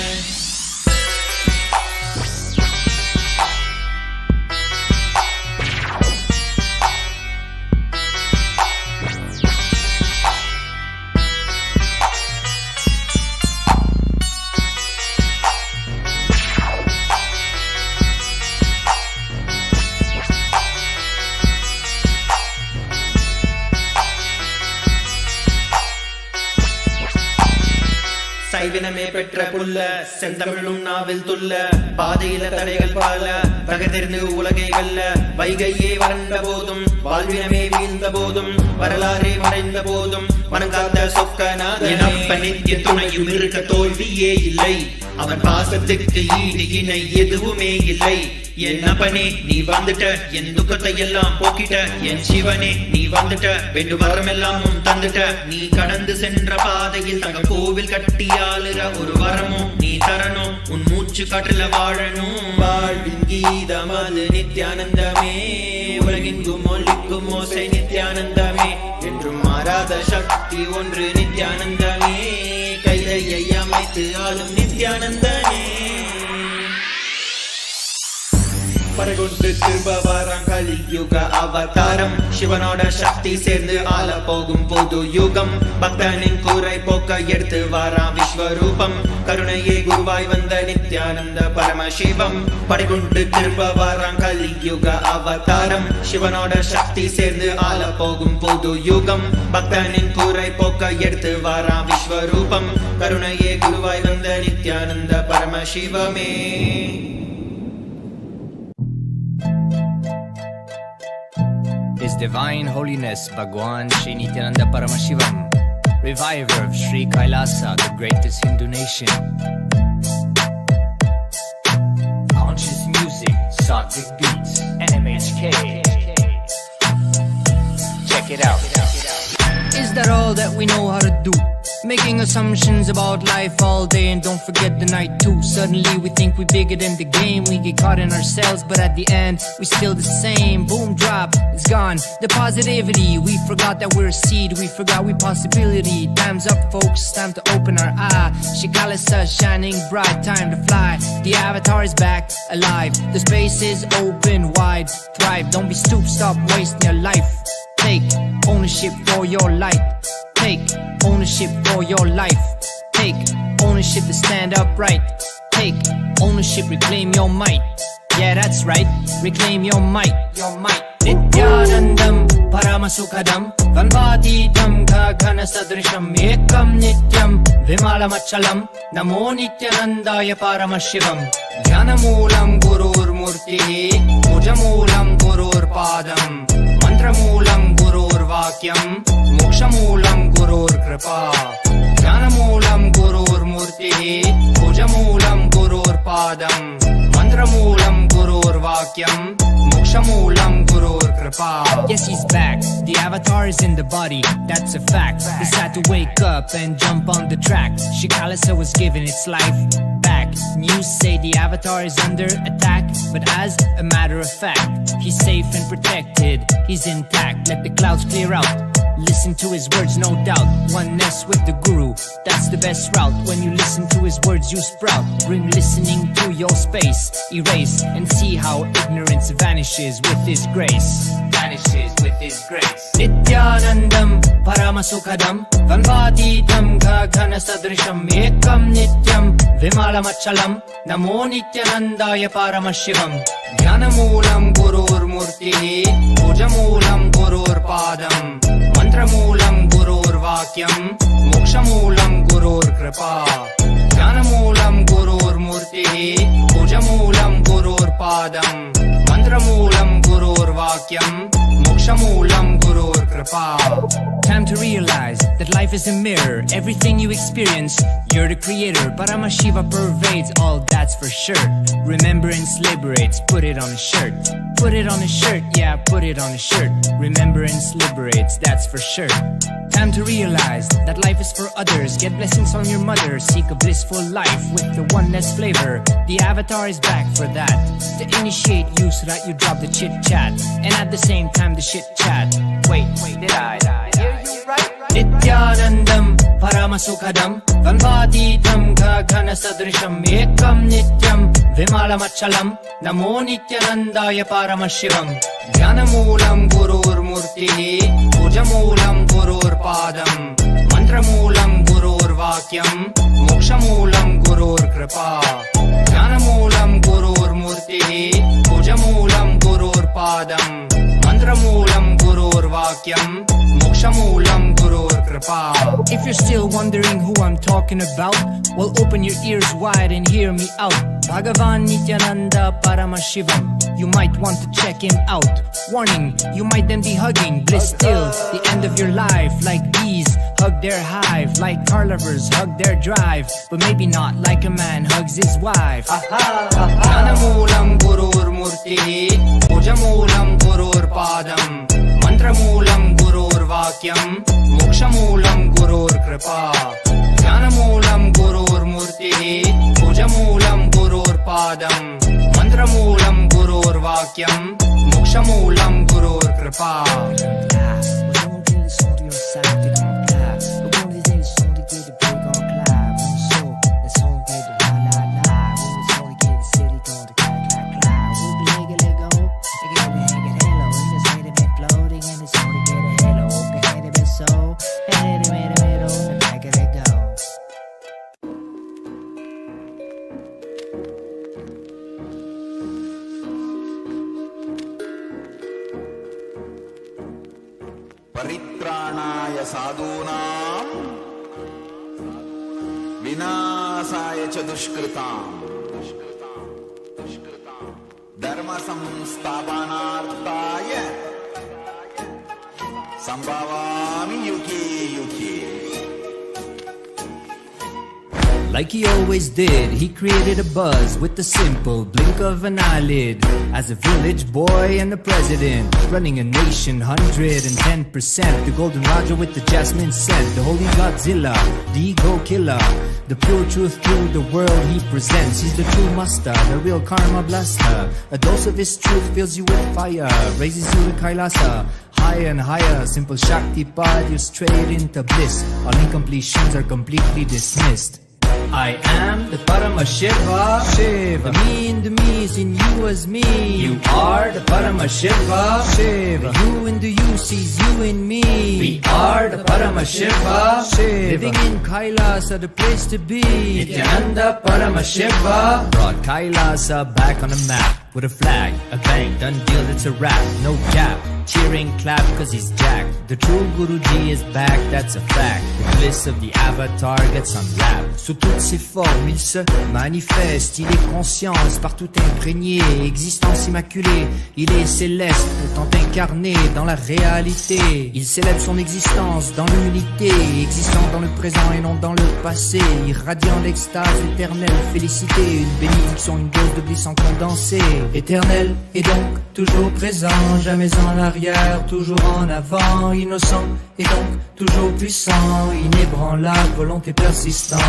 சைவினமே பெற்ற புல்ல செந்தமிழும் நாவில் துள்ள பாதையில தடைகள் பல தகர்ந்து உலகை வெல்ல வைகையே வறண்ட போதும் வாழ்வினமே வீழ்ந்த போதும் வரலாறே மறைந்த போதும் வணங்காத சொக்கநாதனப்ப நித்திய துணையும் இருக்க தோல்வியே இல்லை அவன் பாசத்துக்கு ஈடு இணை எதுவுமே இல்லை என் அப்பனே நீ வந்துட்ட என் துக்கத்தை எல்லாம் போக்கிட்ட என் சிவனே நீ வந்துட்ட வெண்டு வரமெல்லாம் உன் தந்துட்ட நீ கடந்து சென்ற பாதையில் தங்க கோவில் கட்டியாளுற ஒரு வரமும் நீ தரணும் உன் மூச்சு காற்றுல வாழணும் வாழ்வின் கீதம் அது நித்யானந்தமே உலகெங்கும் ஒலிக்கும் ஓசை நித்யானந்தமே என்றும் மாறாத சக்தி ஒன்று நித்யானந்தனே, கைலையை அமைத்து ஆளும் நித்யானந்தனே. படகொண்டு திரும்ப வாரான் கலியுக அவதாரம், சிவனோட சக்தி சேர்ந்து ஆள போகும் புது யுகம். பக்தனின் கூரை போக்க எடுத்து வாரான் விஸ்வரூபம், கருணையே குருவாய் வந்த நித்யானந்த பரமசிவம். படகொண்டு திரும்ப வாரான் கலியுக அவதாரம், சிவனோட சக்தி சேர்ந்து ஆள போகும் புது யுகம். பக்தனின் கூரை போக்க எடுத்து வாரான் விஸ்வரூபம், கருணையே குருவாய் வந்த Nityananda பரமசிவமே. His Divine Holiness Bhagwan Shri Nithyananda Paramashivam, reviver of Sri Kailasa, the greatest Hindu nation. Conscious music, Sattvic beats, NMHK. Check it out. Is that all that we know how to do? Making assumptions about life all day and don't forget the night too. Suddenly we think we're bigger than the game, we get caught in ourselves, but at the end we still the same. Boom drop, it's gone, the positivity. We forgot that we're a seed, we forgot we possibility. Time's up folks, time to open our eye. Shikalasa shining bright, time to fly. The avatar is back, alive. The space is open wide, thrive. Don't be stupid, stop wasting your life. Take ownership for your life. Take ownership for your life. Take ownership to stand upright. Take ownership, reclaim your might. Yeah, that's right, reclaim your might. Your might. Nithyanandam Paramasukhabodham Vanvatitam Gagana Sadrisham Ekam Nityam Vimalamachalam Namo Nithyanandaya Paramashivam. Jnanamulam Gurur Murtihi Pujamulam Gurur Padam Mantramulam Gurur Vakyam Mokshamulam Gurur Kripa. Jnanamulam Gurur Murtihi Pujamulam Gurur Padam Mantramulam Gurur Vakyam Mokshamulam Gurur Kripa. Yes, he's back. The avatar is in the body. That's a fact. He's had to wake up and jump on the track. Shikalasa was given its life back. News say the avatar is under attack, but as a matter of fact, he's safe and protected. He's intact. Let the clouds clear out. Listen to his words, no doubt. Oneness with the Guru, that's the best route. When you listen to his words, you sprout. Bring listening to your space. Erase and see how ignorance vanishes with his grace. Vanishes with his grace. Nithyanandam Paramasukhabodham Vanvatitam Gagana Sadrisham Ekam Nityam Vimalamachalam Namo Nithyanandaya Paramashivam. Jnanamulam Gurur Murtihi Pujamulam Gurur Padam Mantramulam Gurur Vakyam Mokshamulam Gurur Kripa. Jnanamulam Gurur Murtihi Pujamulam Gurur Padam Mantramulam Gurur Vakyam Mokshamulam Gurur Kripa. Time to realize that life is a mirror. Everything you experience, you're the creator. Paramashiva pervades all, that's for sure. Remembrance liberates, put it on a shirt. Put it on a shirt, yeah, put it on a shirt. Remembrance liberates, that's for sure. Time to realize that life is for others. Get blessings from your mother. Seek a blissful life with the oneness flavor. The avatar is back for that. To initiate you so that you drop the chit chat, and at the same time the shit chat. Wait, did I hear you right? Nithyanandam Paramasukhabodham Vanvatitam Gagana Sadrisham Ekam Nityam Vimalamachalam Namo Nithyanandaya Paramashivam. Jnanamulam Gurur Murtihi Pujamulam Gurur Padam Mantramulam Gurur Vakyam Mokshamulam Gurur Kripa. Jnanamulam Gurur Murtihi Pujamulam Gurur Padam Mantramulam Gurur Vakyam Mokshamulam Gurur Kripa. If you're still wondering who I'm talking about, well, open your ears wide and hear me out. Bhagavan Nithyananda Paramashivam. You might want to check him out. Warning, you might then be hugging bliss till the end of your life. Like bees hug their hive, like car lovers hug their drive, but maybe not like a man hugs his wife. Jnanamulam Gurur Murtihi Pujamulam Gurur Padam Mantramulam Gurur Vakyam Mokshamulam Gurur Kripa. Jnanamulam Gurur Murtihi Pujamulam Gurur Padam Mantramulam Gurur Vakyam Mokshamulam Gurur Kripa. परित्राणाय साधूनां विनाशाय च दुष्कृताम् धर्म संस्थापनार्थाय संभवामि युगे युगे. Like he always did, he created a buzz with the simple blink of an eyelid. As a village boy and the president, running a nation 110%. The golden Raja with the jasmine scent, the holy Godzilla, the ego killer. The pure truth to the world he presents. He's the true master, the real karma blaster. A dose of his truth fills you with fire, raises you to Kailasa. Higher and higher, simple Shakti path, you're straight into bliss. All incompletions are completely dismissed. I am the Paramashiva, Shiva. The me in the me is in you as me. You are the Paramashiva, Shiva. The you in the you sees you in me. We are the Paramashiva, Shiva. Living in Kailasa, the place to be. Nithyananda Paramashiva brought Kailasa back on the map. With a flag, a bang, done deal, it's a wrap. No gap, cheering, clap, cause he's jacked. The true Guruji is back, that's a fact. The bliss of the avatar gets unwrapped. Sous toutes ses formes, il se manifeste. Il est conscience, partout imprégné. Existence immaculée, il est céleste, pourtant incarné dans la réalité. Il célèbre son existence dans l'unité, existant dans le présent et non dans le passé. Irradiant l'extase éternelle, félicité. Une bénédiction, une dose de bliss en condensé. Éternel et donc toujours présent, jamais en arrière, toujours en avant, innocent et donc toujours puissant, inébranlable, volonté persistante.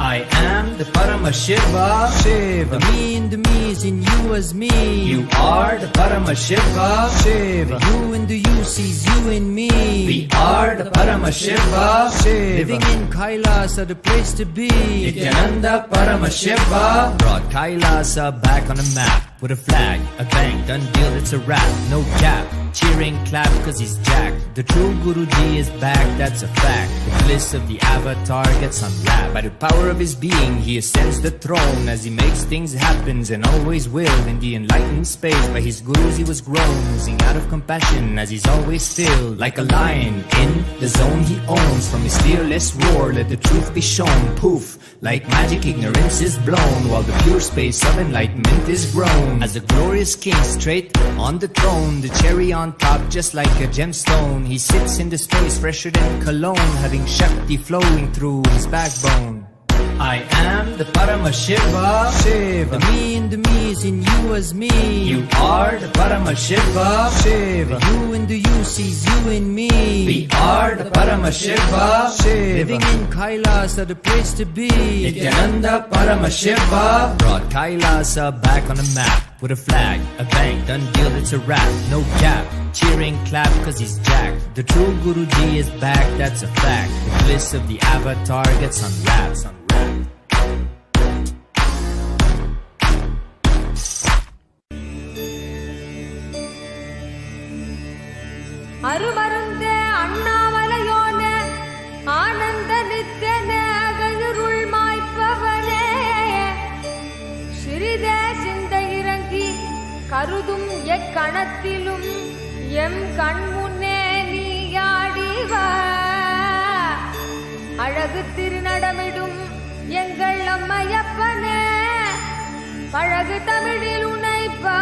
I am the Paramashiva, Shiva. The me in the me is in you as me. You are the Paramashiva, Shiva. The you in the you sees you in me. We are the Paramashiva, Shiva. Living in Kailasa, the place to be. Nithyananda Paramashiva brought Kailasa back on the map. With a flag, a bang, done deal, it's a wrap. No gap, cheering, clap, cause he's jacked. The true Guruji is back, that's a fact. The bliss of the avatar gets unwrapped. By the power of his being, he ascends the throne. As he makes things happen and always will. In the enlightened space, by his gurus he was grown. Oozing out of compassion as he's always filled. Like a lion in the zone he owns. From his fearless roar, let the truth be shown. Poof, like magic, ignorance is blown. While the pure space of enlightenment is grown. As a glorious king straight on the throne, the cherry on top just like a gemstone. He sits in the space fresher than cologne, having Shakti flowing through his backbone. I am the Paramashiva, Shiva. The me in the me is in you as me. You are the Paramashiva, Shiva. The you in the you sees you in me. We are the Paramashiva, Shiva. Living in Kailasa, the place to be. Nithyananda Paramashiva brought Kailasa back on the map. With a flag, a bang, done deal, it's a wrap. No gap, cheering, clap, cause he's jacked. The true Guruji is back, that's a fact. The bliss of the avatar gets unwrapped. அருமருந்தே அண்ணாமலையோனே ஆனந்த நித்தியனே அகருள் மாய்ப்பவனே சிறிதே சிந்தை இறங்கி கருதும் எக்கணத்திலும் M கண்முன்னே நீயாடிவ அழகு திருநடமிடும் எங்கள் அம்மையப்பனே பழகு தமிழில் உனைப்பா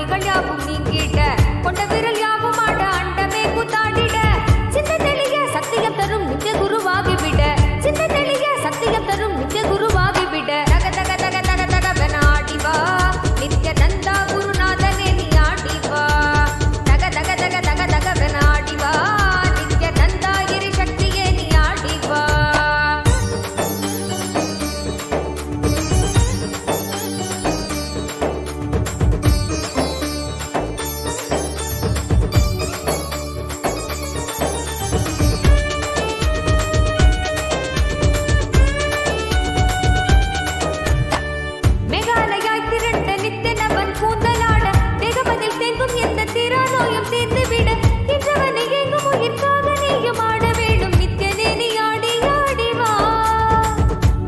நோய்கள் யாவும் நீங்கிட கொண்ட விரல் யாவும் ஆட அண்டமே கூத்தாடிட சிந்த தெளிய சத்தியம் தரும் நித்திய குருவாகிவிட சிந்த தெளிய சத்தியம் தரும் நித்திய குருவாகிவிட தக தக தக தக தகவன ஆடிவா நித்யானந்தா குருநாதனே நீ ஆடிவா தக தக தக தக தகவன ஆடிவா நித்யானந்தா கிரி சக்தியே நீ ஆடிவா மேகாலயாய் திரண்ட நித்தனவன் கூந்தலாட தேகமதில் தேங்கும் எந்த திராநோயும் தீர்ந்துவிட இன்றவனை எங்கும் உயிர்க்காக நீயும் ஆட வேணும் நித்யனே நீ ஆடி ஆடிவா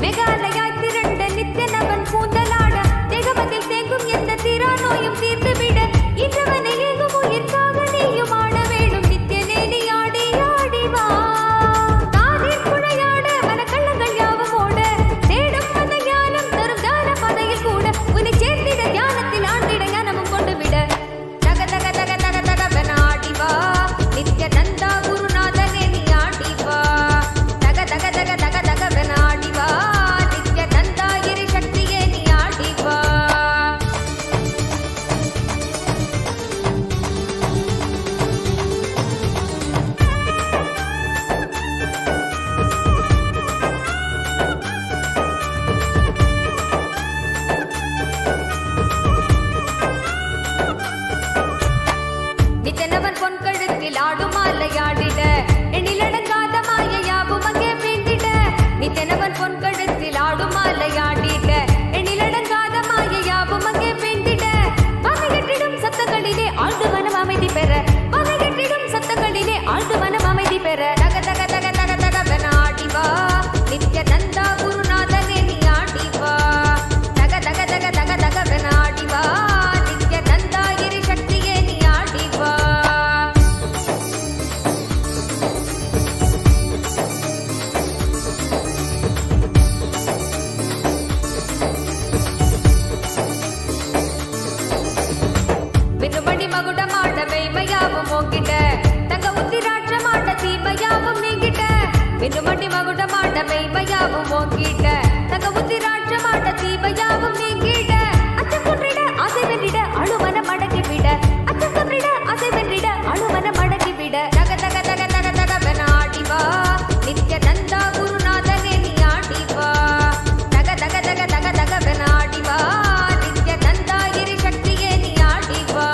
மேகாலயாய் திரண்ட நித்தனவன் கூந்தலாட தேகமதில் தேங்கும் எந்த திராநோயும் தீர்ந்துவிட இன்றவனை எங்கும் உயிர்க்காக நீயும் ஆட வேணும் நித்யனே நீ ஆடி ஆடிவா தானீர் குழையாட மனக்கள்ளங்கள் யாவும் ஓட தேடும் மன ஞானம் தரும் தான பாதையில் கூட உன்னை சேர்த்திட தியானத்தில் ஆண்டிட ஞானமும் கொண்டு விட தக தக தக தக தகவன ஆடிவா நித்யானந்தா குருநாதனே நீ ஆடிவா தக தக தக தக தகவன ஆடிவா நித்யானந்தா கிரி சக்தியே நீ ஆடிவா நித்தனவன் பொன் கழுத்தில் ஆடும் மாலையாடிட எண்ணிலடங்காத மாயையாவும் அங்கே வேண்டிட நித்தனவன் பொன் கழுத்தில் ஆடும் மாலையாடிட எண்ணிலடங்காத மாயையாவும் அங்கே வேண்டிட வகையற்றிடும் சத்தங்களிலே ஆழ்ந்து மனம் அமைதி பெற வகையற்றிடும் சத்தங்களிலே ஆழ்ந்து மனம் அமைதி பெற தக தக தக தக தகவன ஆடிவா நித்யானந்தா குருநாதனே நீ ஆடிவா தக தக தக தக தகவன ஆடிவா நித்யானந்தா கிரி சக்தியே நீ ஆடிவா விண்ணுமணி மகுடமாட மெய்மையாவும் ஓங்கிட்ட தங்க உத்திராட்சமாட தீமையாவும் நீங்கிட்ட விண்ணுமணி மகுடமாட மெய்மையாவும் ஓங்கிட்ட தங்க உத்திராட்சமாட தீமையாவும் நீங்கிட்ட அச்சம் கொன்றிட ஆசை வென்றிட அழுமன மடக்கி விட அச்சம் கொன்றிட ஆசை வென்றிட அழுமன மடக்கி விட தக தக தக தக தகவன ஆடிவா நித்யானந்தா குருநாதனே நீ ஆடிவா தக தக தக தக தகவன ஆடிவா நித்யானந்தா கிரி சக்தியே நீ ஆடிவா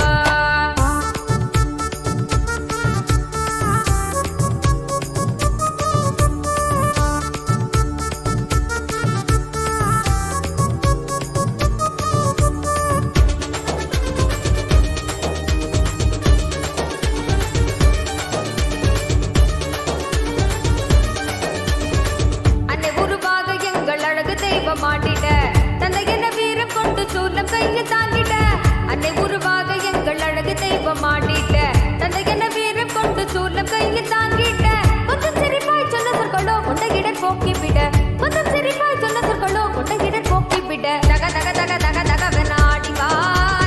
அன்னை உருவாக எங்கள் அழகு தெய்வம் ஆடிட தந்தை என வீரம் கொண்டு சூலம் கையில் தாங்கிட அன்னை உருவாக எங்கள் அழகு தெய்வம் ஆடிட தந்தை என வீரம் கொண்டு சூலம் கையில் தாங்கிட கொஞ்சம் சிரிப்பாய் சொன்ன சொற்களோ கொண்ட இடர் போக்கிவிட கொஞ்சம் சிரிப்பாய் சொன்ன சொற்களோ கொண்ட இடர் போக்கிவிட தக தக தக தக தகவன ஆடிவா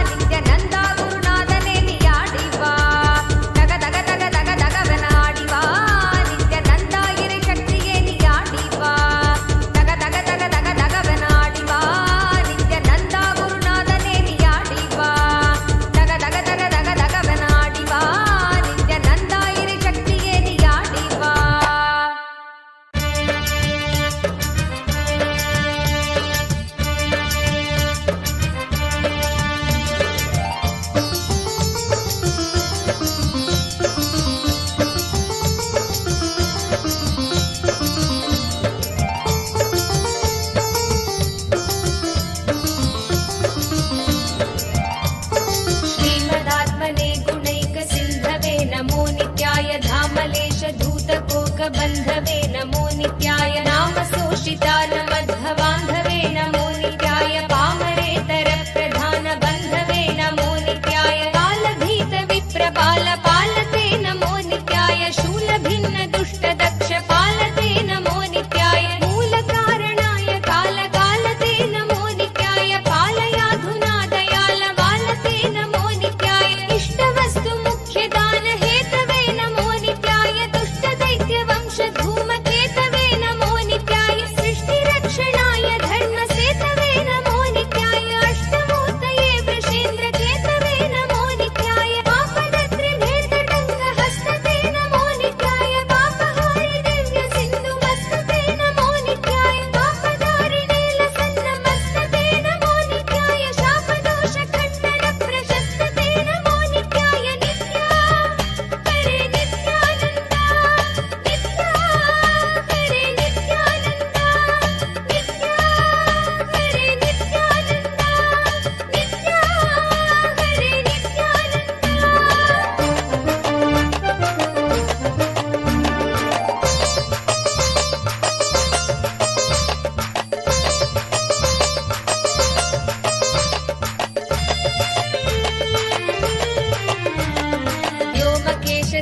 நித்யானந்தா குருநாதனே நீ ஆடிவா தக தக தக தக தகவன ஆடிவா நித்யானந்தா கிரி சக்தியே நீ ஆடிவா தக தக தக தக தகவன ஆடிவா நித்யானந்தா குருநாதனே நீ ஆடிவா தக தக தக தக தகவன ஆடிவா நித்யானந்தா கிரி சக்தியே நீ ஆடிவா श्रीमदात्मने गुणैक सिन्धवे नमो नित्याय धामलेश धूतकोक बन्धवे नमो नित्याय नाम सोषितान मध्वबान्धवे नमो नित्याय पामरेतर प्रधान बन्धवे नमो नित्याय कालभीत विप्रबाल पालते नमो नित्याय शूलभिन्न दुष्ट दक्ष पालते नमो नित्याय मूलकारणाय कालकालते नमो नित्याय पालयाधुना दयाल बालते नमो नित्याय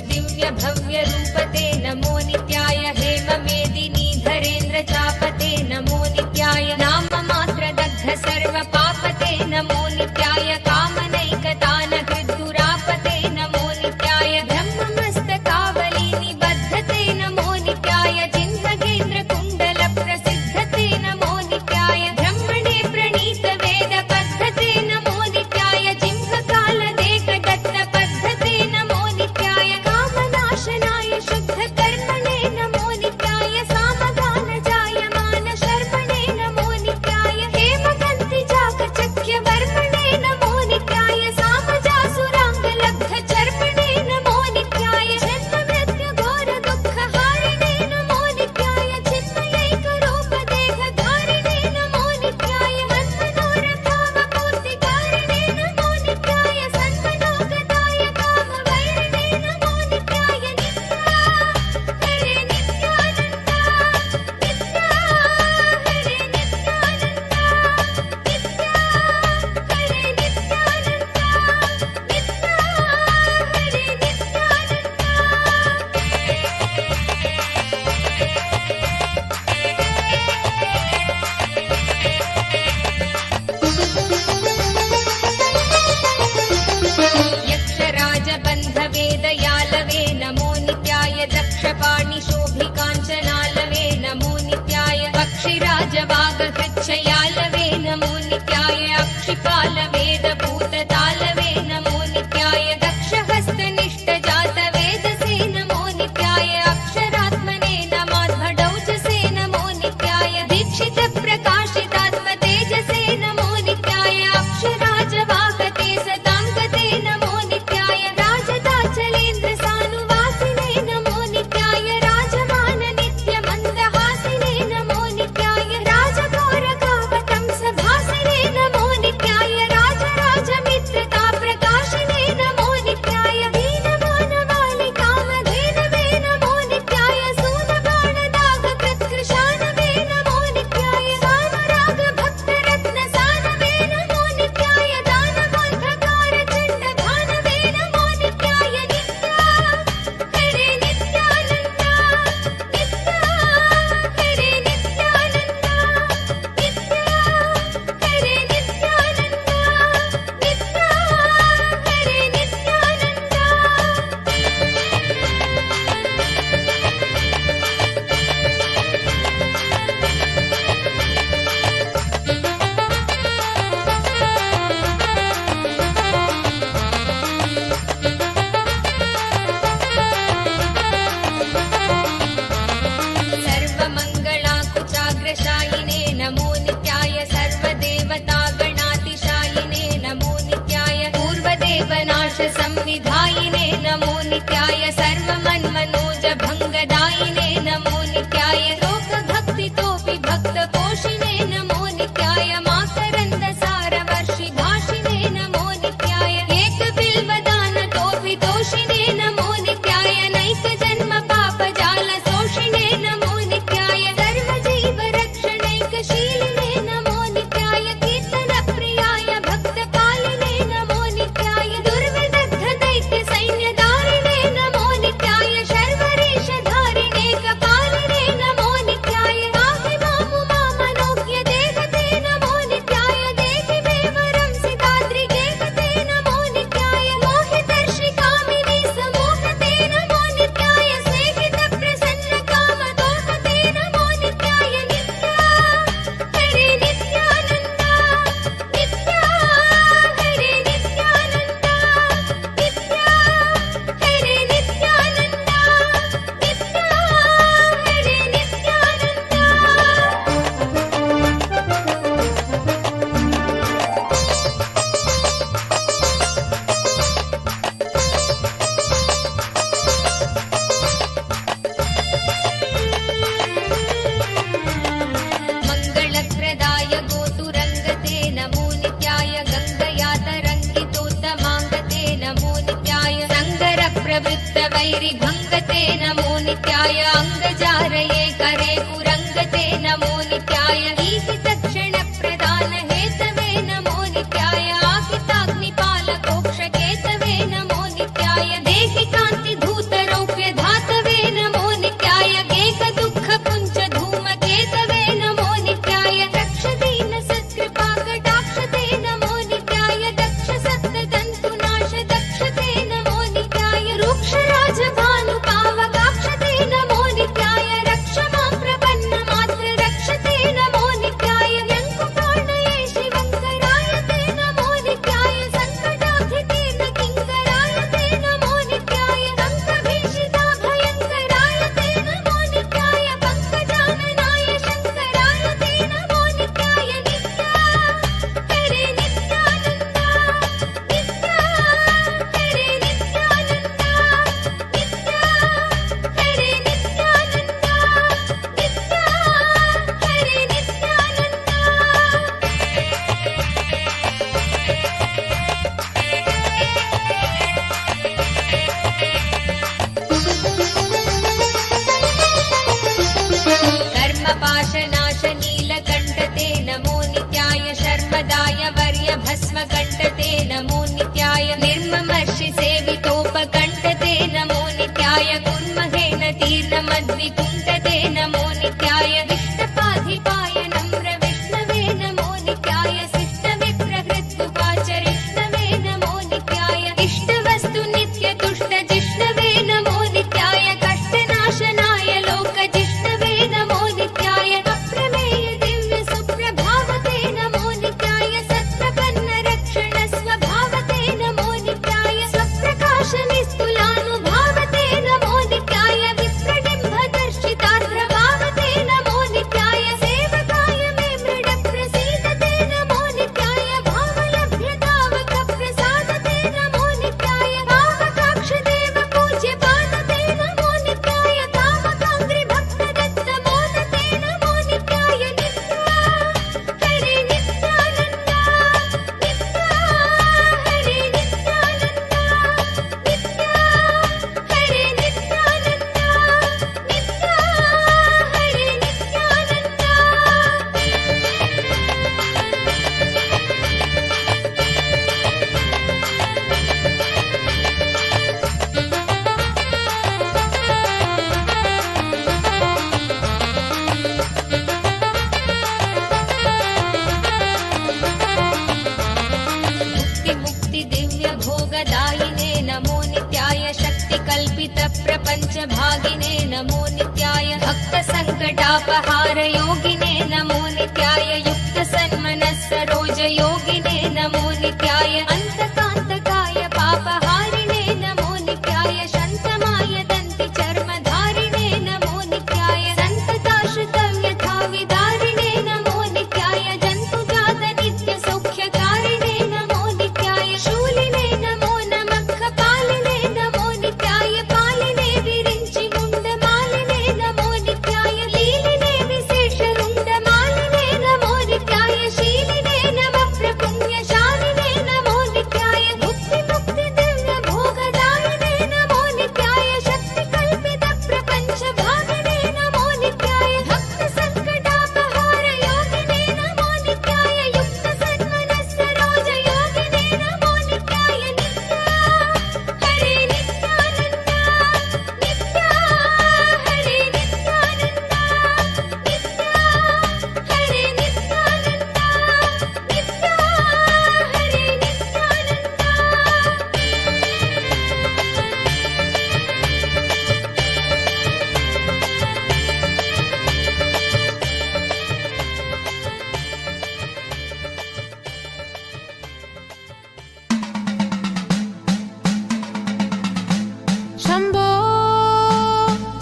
दिव्य भव्य रूपते नमो नित्याय हेम मेदिनी धरेन्द्र चापते नमो नित्याय नाम मात्र दग्ध सर्व पापते नमो नित्याय कामनैकतान हृद्दुरापते नमो नित्याय ब्रह्ममस्तकावली निबद्धते नमो नित्याय जिह्वगेन्द्र कुण्डल प्रसिद्धते नमो नित्याय ब्रह्मणे प्रणीत वेद पद्धते नमो नित्याय जिह्वकाल देक दत्त पद्धते नमो नित्याय कामनाशनाय शुद्ध कर्मणे नमो नित्याय सामगान जायमान शर्मणे नमो नित्याय हेमकन्ति चाकचक्य वर्मणे नमो नित्याय सामजासुरांग लब्ध चर्मणे नमो नित्याय जन्म मृत्यु घोर दुःख हारिणे नमो नित्याय चिन्मयैक रूप देह धारिणे नमो नित्याय मन्मनोरथावपूर्तिकारिणे नमो नित्याय सन्मनोगताय कामवैरिणे नमो नित्याय नित्या हरे नित्यानन्दा नित्या हरे नित्यानन्दा नित्या हरे नित्यानन्दा नित्या हरे यक्षराजबन्धवेदयालवे नमो नित्याय दक्षपाणिशोभिकाञ्चनालवे नमो नित्याय पक्षिराजवागहृच्छयालवे नमो नित्याय अक्षिपालवेदभूततालवे नमो नित्याय दक्षहस्तनिष्ठजातवेदसे नमो नित्याय अक्षरात्मने नमाध्वडौचसे नमो नित्याय दीक्षितप्रकाशितात्मतेजसे नमो नित्याय अक्षराजवाहते सताङ्गते नमो नित्याय राजदाचलेन्द्रसानुवासिने नमो नित्याय राजमान नित्यमन्दहासिने नमो नित्याय राजगौरकावतं सभासिने नमो नित्याय राजराजमित्रताप्रकाशिने नमो नित्याय दीनमानवालिकामधेनवे नमो नित्याय सूनबाणदागकृत्कृशानवे नमो नित्याय वामरागभक्तरत्नसानवे नमो नित्याय दानवोद्धकारचण्डभानवे नमो नित्याय नित्या हरे नित्यानन्दा नित्या हरे नित्यानन्दा नित्या हरे नित्यानन्दा नित्या हरे सर्वमङ्गलाकुचाग्रशायिने नमो नित्याय सर्वदेवतागणातिशायिने नमो नित्याय पूर्वदेवनाशसंविधायिने नमो नित्याय सर्वमन्मनोजभङ्गदायिने नमो नित्याय लोकभक्तितोऽपि भक्तपोषिणे नमो नित्याय माकरन्दसारवर्षिभाषिणे नमो नित्याय एकबिल्वदानतोऽपि तोषिणे नमो नित्याय नैकजन्म पापजालशोषिणे नमो नित्याय सर्वजीवरक्षणैकशीलिने नमो नित्याय कीर्तनप्रियाय भक्तकालिने नमो नित्याय दुर्विदग्धदैत्यसैन्यधारिणे नमो नित्याय शर्वरीशधारिणे कपालिने नमो नित्याय पाहि मामुमामनोज्ञ देवते नमो नित्याय देहि मे वरं सिताद्रिगेहते नमो नित्याय मोहितर्षिकामिनी समोहते नमो नित्याय स्नेहितप्रसन्नकामदोहते नमो नित्याय नित्या हरे नित्यानन्दा नित्या हरे नित्यानन्दा नित्या हरे नित्यानन्दा नित्या हरे मङ्गलप्रदाय गोतुरङ्गते नमो नित्याय गङ्गया तरङ्गितोत्तमाङ्गते नमो नित्याय सङ्गरप्रवृत्तवैरिभङ्गते नमो नित्याय अङ्गजारये करे पुरङ्गते नमो नित्याय ईशितक्षणप्रदान हेतवे नमो नित्याय आहिताग्निपालकोक्षकेतवे नमो नित्याय देहि कान्तिधूत सर्वदायिने नमो नित्याय शक्तिकल्पितप्रपञ्चभागिने नमो नित्याय भक्तसङ्कटापहार योगिने नमो नित्याय युक्तसन्मनः सरोजयोगिने नमो नित्याय अन्तकान्तकाय पापहारिणे नमो नित्याय शन्तमाय दन्तिचर्मधारिणे नमो नित्याय सन्तताश्रितं यथा विदारिणे नमो नित्याय जन्तुजात नित्यसौख्यकारिणे नमो नित्याय शूलिने नमो नमः कपालिने नमो नित्याय पालिने विरिञ्चि मुण्डमालिने नमो नित्याय लीलिने विशेषरुण्डमालिने नमो नित्याय शीलिने नमः प्रपुण्यशालिने नमो नित्याय मुक्ति दिव्य भोगदायिने नमो नित्याय शक्तिकल्पितप्रपञ्चभागिने नमो नित्याय भक्तसङ्कटापहार योगिने नमो नित्याय युक्तसन्मनः सरोजयोगिने नमो नित्याय नित्या हरे नित्यानन्द नित्या हरे नित्यानन्द नित्या हरे नित्यानन्द नित्या हरे शम्भो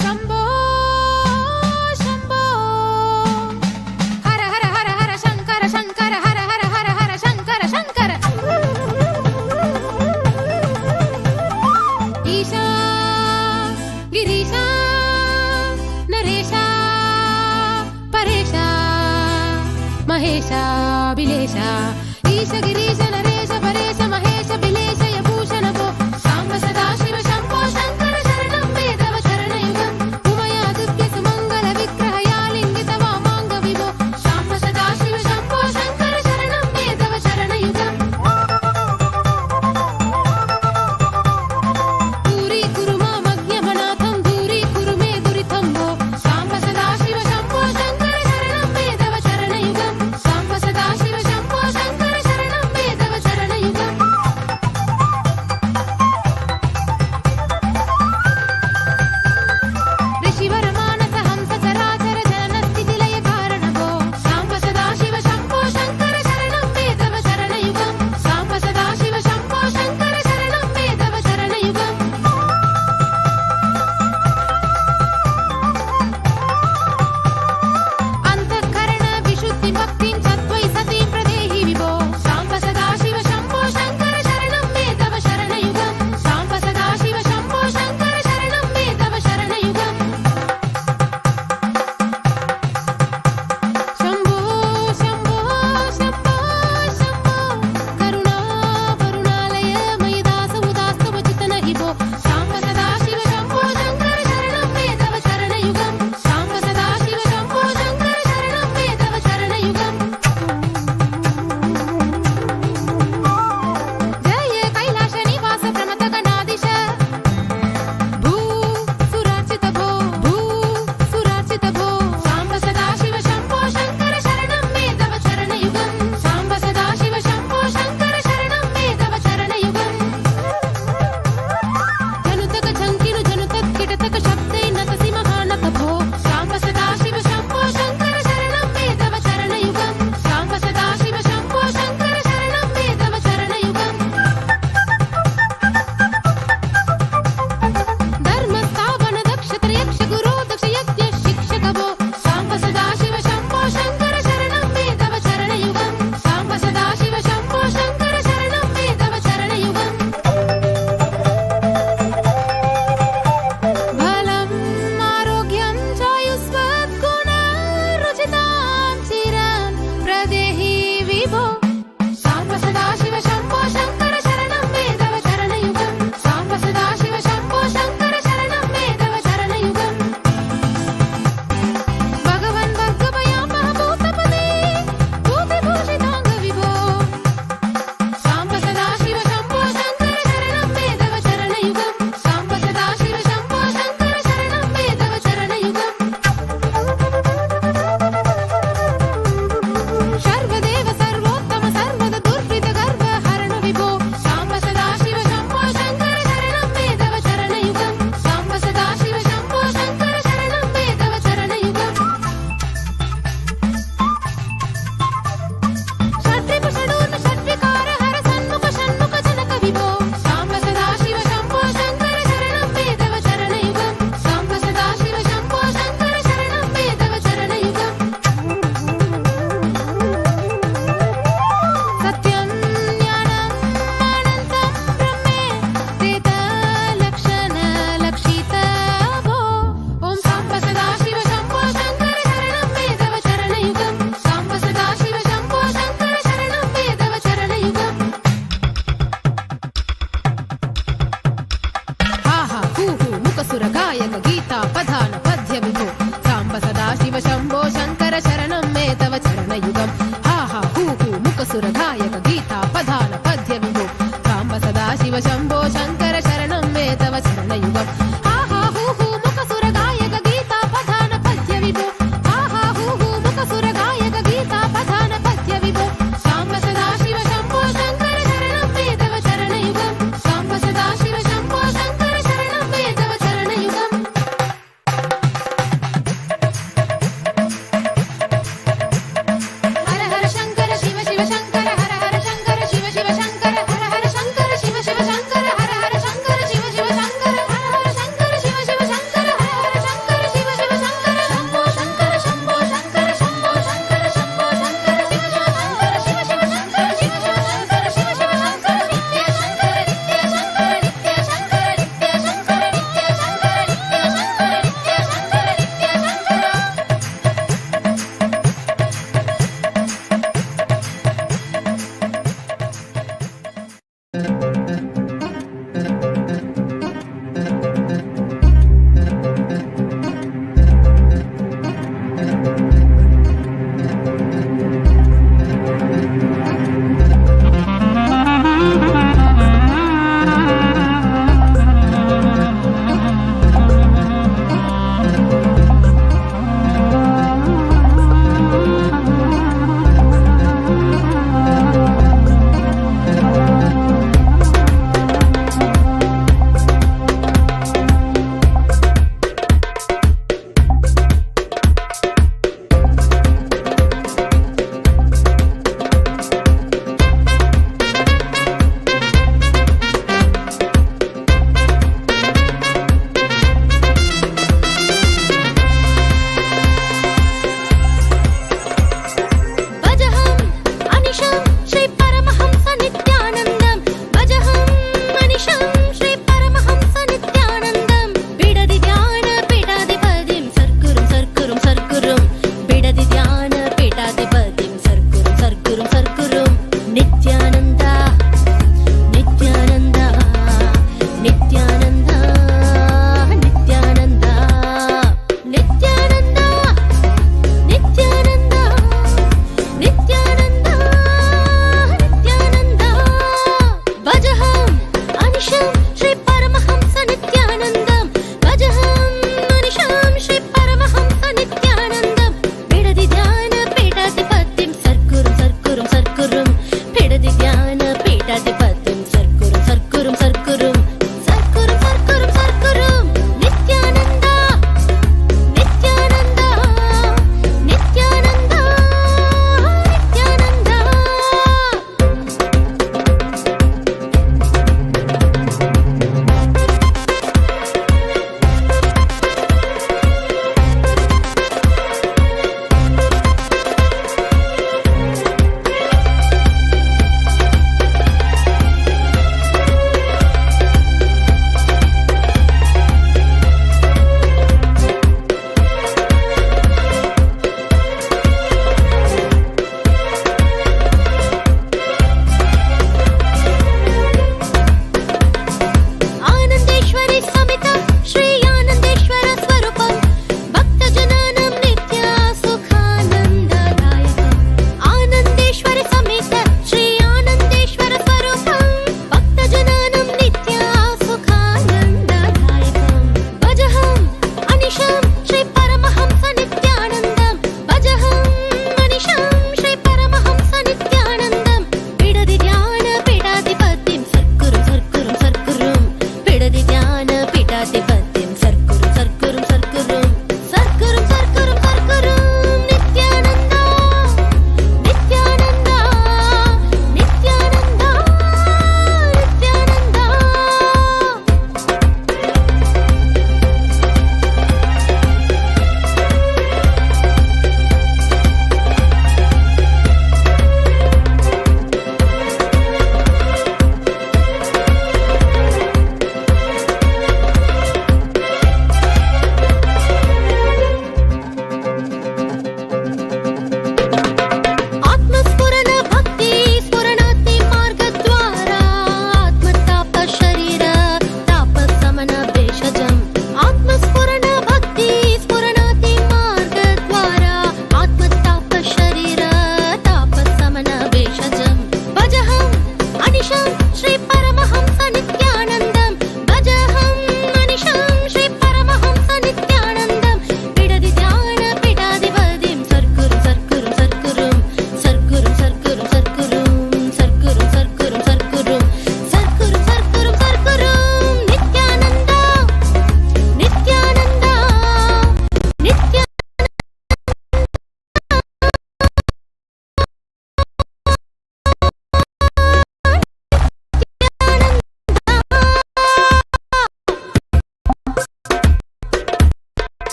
शम्भो शम्भो हर हर हर हर शङ्कर शङ्कर हर हर हर हर शङ्कर शङ्कर ईशा गिरीशा नरेशा परेशा महेशा बिलेशा ईश गिरीश नरेश परेश महेश बिलेश यभूषण भो शाम्ब सदाशिव शम्भो शङ्कर शरणं मे तव शरणयुगम् उमयादित्य सुमङ्गल विग्रहयालिङ्गित वामाङ्ग विभो शाम्ब सदाशिव शम्भो शङ्कर शरणं मे तव शरणयुगम् दूरीकुरु मामज्ञमनाथं दूरीकुरु मे दुरितं भो शाम्ब सदाशिव शम्भो शङ्कर शरणं मे तव शरणयुगम् शाम्ब सदाशिव शम्भो शङ्कर शम्भो शङ्कर शरणं मे तव चरणयुगम् आहा हूहू मुखसुरगायक गीता पधान पद्य विभो आहा हूहू मुखसुरगायक गीता पधान पद्य विभो साम्ब सदा शिव शम्भो शङ्कर शरणं मे तव चरणयुगम् साम्ब सदा शिव शम्भो शङ्कर शरणं मे तव चरणयुगम् हर हर शङ्कर शिव शिव शङ्कर हर हर शङ्कर शिव शिव शङ्कर हर हर शङ्कर शिव शिव शङ्कर हर हर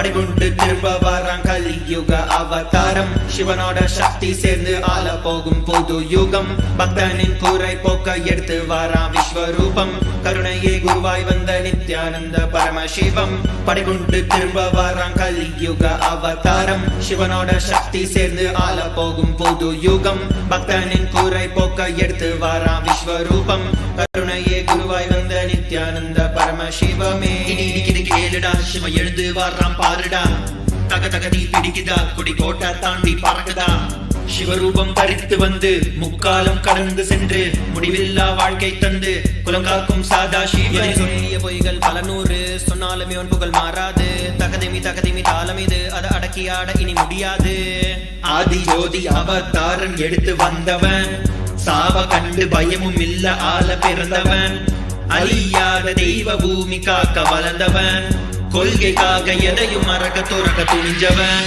படைகொண்டு திரும்ப வாரான் கலியுக அவதாரம் சிவனோட சக்தி சேர்ந்து ஆள போகும் புது யுகம் பக்தனின் கூரை போக்க எடுத்து வாரான் விஸ்வரூபம் கருணையே குருவாய் வந்த நித்யானந்த பரமசிவம் படைகொண்டு திரும்ப வாரான் கலியுக அவதாரம் சிவனோட சக்தி சேர்ந்து ஆள போகும் புது யுகம் பக்தனின் கூரை போக்க எடுத்து வாரான் விஸ்வரூபம் கருணையே குருவாய் வந்த நித்யானந்த பரமசிவமே இடிக்குது கேளுடா சிவ எழுந்து வாரான் பாருடா தக தக தீ பிடிக்குதா குடி கோட்டை தாண்டி பறக்குதா சிவரூபம் தரித்து வந்து முக்காலம் கடந்து சென்று முடிவில்லா வாழ்க்கை தந்து குலங்காக்கும் சாதா சிவ பொய்கள் பல நூறு சொன்னாலும் இவன் புகழ் மாறாது தகதிமி தாளம் இது அதை அடக்கி ஆட இனி முடியாது ஆதி ஜோதி அவதாரன் எடுத்து வந்தவன் சாவ கண்டு பயமும் இல்ல ஆள பிறந்தவன் அழியாத தெய்வ பூமி காக்க வளர்ந்தவன் கொள்கைக்காக எதையும் மறக்க துறக்க துணிஞ்சவன்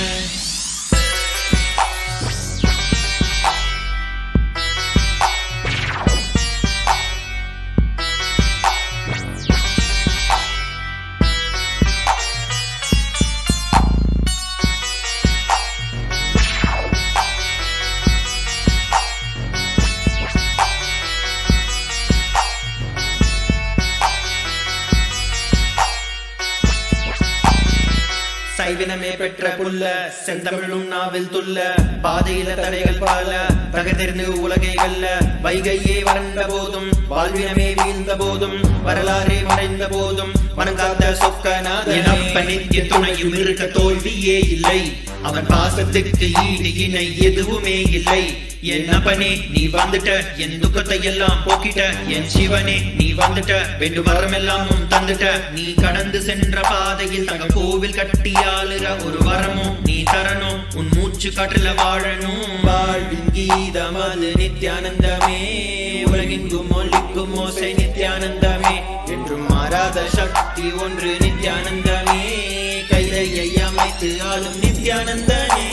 சைவினமே பெற்ற புல்ல செந்தமிழும் நாவில் துள்ள பாதையில தடைகள் பால தகர்ந்து உலகை வெல்ல வைகையே வறண்ட போதும் வாழ்வினமே வீழ்ந்த போதும் வரலாறே மறைந்த போதும் மனங்காத்த சொக்கநாத நித்திய துணையும் இருக்க தோல்வியே இல்லை அவன் பாசத்துக்கு ஈடு இணை எதுவுமே இல்லை என் அப்பனே நீ வந்துட்ட என் துக்கத்தை எல்லாம் போக்கிட்ட என் சிவனே நீ வந்துட்ட வேண்டும் வரமெல்லாம் தந்துட்ட நீ கடந்து சென்ற பாதையில் தங்க கோவில் கட்டியாளுற ஒரு வரமும் நீ தரணும் உன் மூச்சு காற்றுல வாழணும் வாழ்வின் கீதம் அது நித்யானந்தமே உலகெங்கும் ஒலிக்கும் ஓசை நித்யானந்தமே என்றும் மாறாத சக்தி ஒன்று நித்யானந்தமே கைதையை அமைத்து ஆளும் நித்யானந்தனே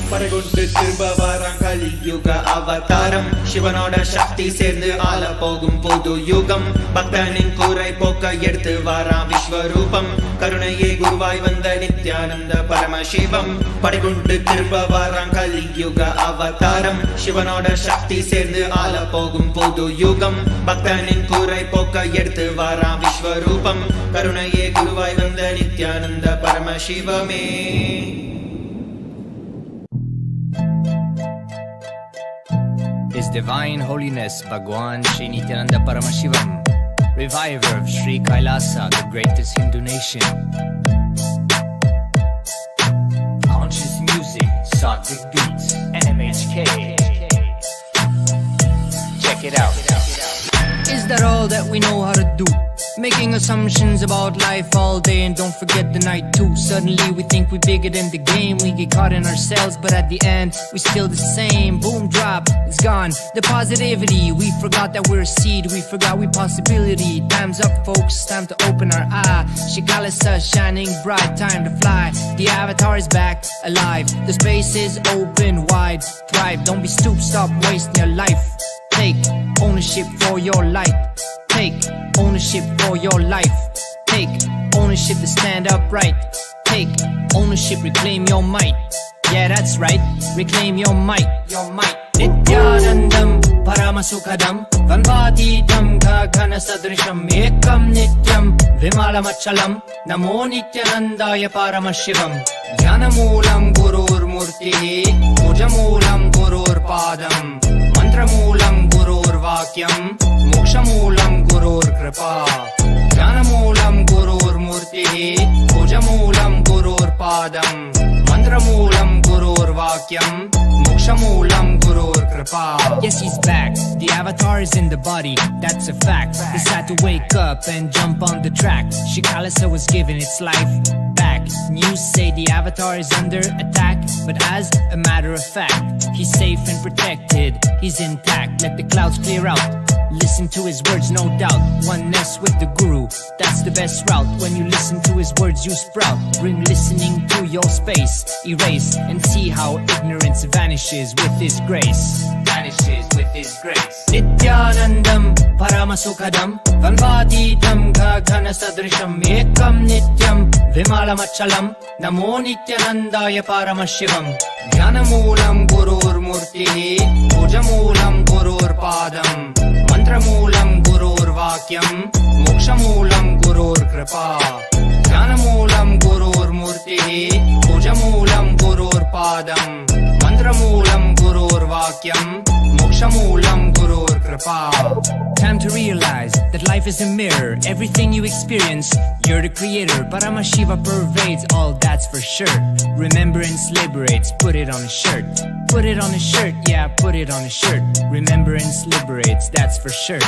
படைகொண்டு திரும்ப வாரான் கலியுக அவதாரம் சிவனோட சக்தி சேர்ந்து ஆள போகும் புது யுகம் பக்தனின் கூரை போக்க எடுத்து வாரான் விஸ்வரூபம் கருணையே குருவாய் வந்த நித்யானந்த பரமசிவம் படைகொண்டு திரும்ப வாரான் கலியுக அவதாரம் சிவனோட சக்தி சேர்ந்து ஆள போகும் புது யுகம் பக்தனின் கூரை போக்க எடுத்து வாரான் விஸ்வரூபம் கருணையே குருவாய் வந்த Nityananda பரமசிவமே His Divine Holiness Bhagwan Shri Nithyananda Paramashivam, reviver of Sri Kailasa, the greatest Hindu nation. Conscious music, Sattvic beats, NMHK. Check it out. Is that all that we know how to do? Making assumptions about life all day and don't forget the night too. Suddenly we think we're bigger than the game. We get caught in ourselves, but at the end we still the same. Boom, drop, it's gone. The positivity, we forgot that we're a seed. We forgot we possibility. Time's up, folks, time to open our eye. Shikalasa shining bright, time to fly. The avatar is back, alive. The space is open wide. Thrive, don't be stupid, stop wasting your life. Take ownership for your light. Take ownership for your life. Take ownership to stand upright. Take ownership, reclaim your might. Yeah, that's right, reclaim your might. Your might. Nithyanandam Paramasukhabodham Vanvaditam Gagana Sadrisham Ekam Nityam Vimalamachalam Namo Nithyanandaya Paramashivam Jnanamulam Gurur Murti Pujamulam Gurur Padam Mantramulam Gurur Vakyam Mokshamulam Gurur Kripa Jnanamulam Gurur Murti Pujamulam Gurur Padam Mantramulam Gurur Vakyam Mokshamulam Gurur Kripa. Yes, he's back. The avatar is in the body. That's a fact. He's had to wake up and jump on the track. Shikalasa was given its life back. News say the avatar is under attack, but as a matter of fact, he's safe and protected. He's intact. Let the clouds clear out. Listen to his words, no doubt. Oneness with the Guru, that's the best route. When you listen to his words, you sprout. Bring listening to your space. Erase and see how ignorance vanishes with his grace. vanishes with His grace. Nithyanandam Paramasukhabodham Vanvaditam Gaghana Sadrisham Ekam Nityam Vimalamachalam Namo Nithyanandaya Paramashivam Dhyanamoolam Gurur Murtihi Pujamulam Gurur Padam Mantramulam Gurur Vakyam Mokshamulam Gurur Kripa Dhyanamoolam Gurur Murtihi Pujamulam Gurur Padam Mantramulam Gurur Vakyam Mokshamulam Gurur Kripa. Time to realize that life is a mirror. Everything you experience, you're the creator. Paramashiva pervades all, that's for sure. Remembrance liberates, put it on a shirt. Put it on a shirt, yeah, put it on a shirt. Remembrance liberates, that's for sure.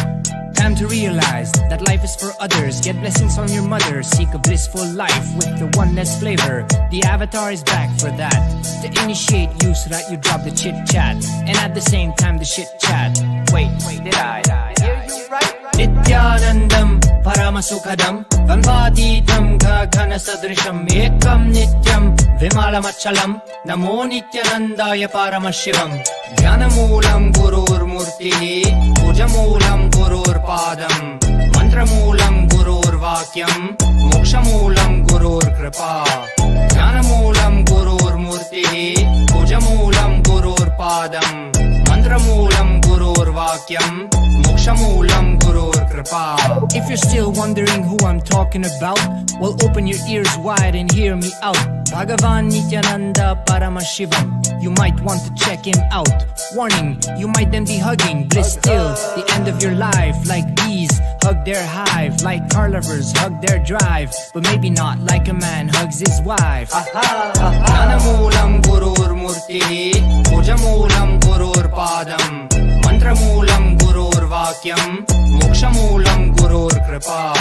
Time to realize that life is for others. Get blessings from your mother. Seek a blissful life with the oneness flavor. The avatar is back for that. To initiate you so that you drop the chit chat. And at the same time the shit chat. Wait, did I hear you right? Nithyanandam Paramasukhabodham Vanvaditam Gaghana Sadrisham Ekam Nityam Vimalamachalam Namo Nithyanandaya Paramashivam Dhyanamoolam Gurur Murtihi Pujamulam Gurur Padam Mantramulam Gurur Vakyam Mokshamulam Gurur Kripa Dhyanamoolam Gurur Murtihi Pujamulam Gurur Padam Mantramulam Gurur Vakyam Mokshamulam Gurur Kripa. If you're still wondering who I'm talking about, well, open your ears wide and hear me out. Bhagavan Nithyananda Paramashivam. You might want to check him out. Warning, you might then be hugging bliss till the end of your life. Like bees hug their hive, like car lovers hug their drive, but maybe not like a man hugs his wife. Dhyanamoolam Gurur Murtihi Pujamulam Gurur Padam Mantramulam Gurur Vakyam Mokshamulam Gurur Kripa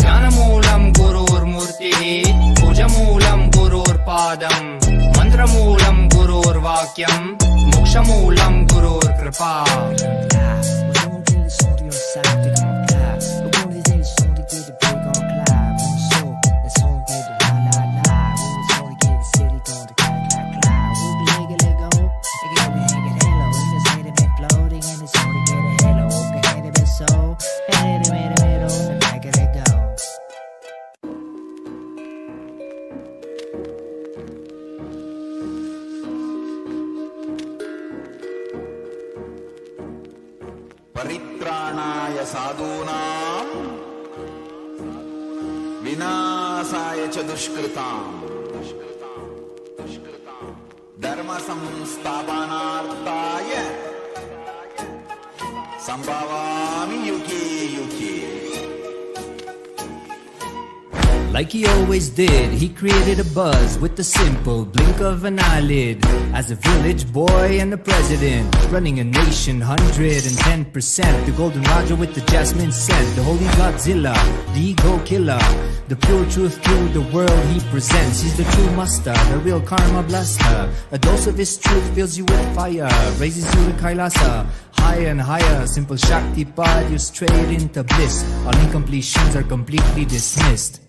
Dhyanamoolam Gurur Murtihi Pujamulam Gurur Padam Mantramulam Gurur Vakyam Mokshamulam Gurur Kripa. परित्राणाय साधूनां विनाशाय च दुष्कृतां धर्म संस्थापनार्थाय संभवामि युगे युगे. Like he always did, he created a buzz with the simple blink of an eyelid. As a village boy and a president, running a nation 110%. The golden Raja with the jasmine scent, the holy Godzilla, the ego killer, the pure truth to the world he presents. He's the true master, the real karma blaster. A dose of his truth fills you with fire, raises you to Kailasa, higher and higher. Simple Shakti Pad, you straight into bliss. All incompletions are completely dismissed.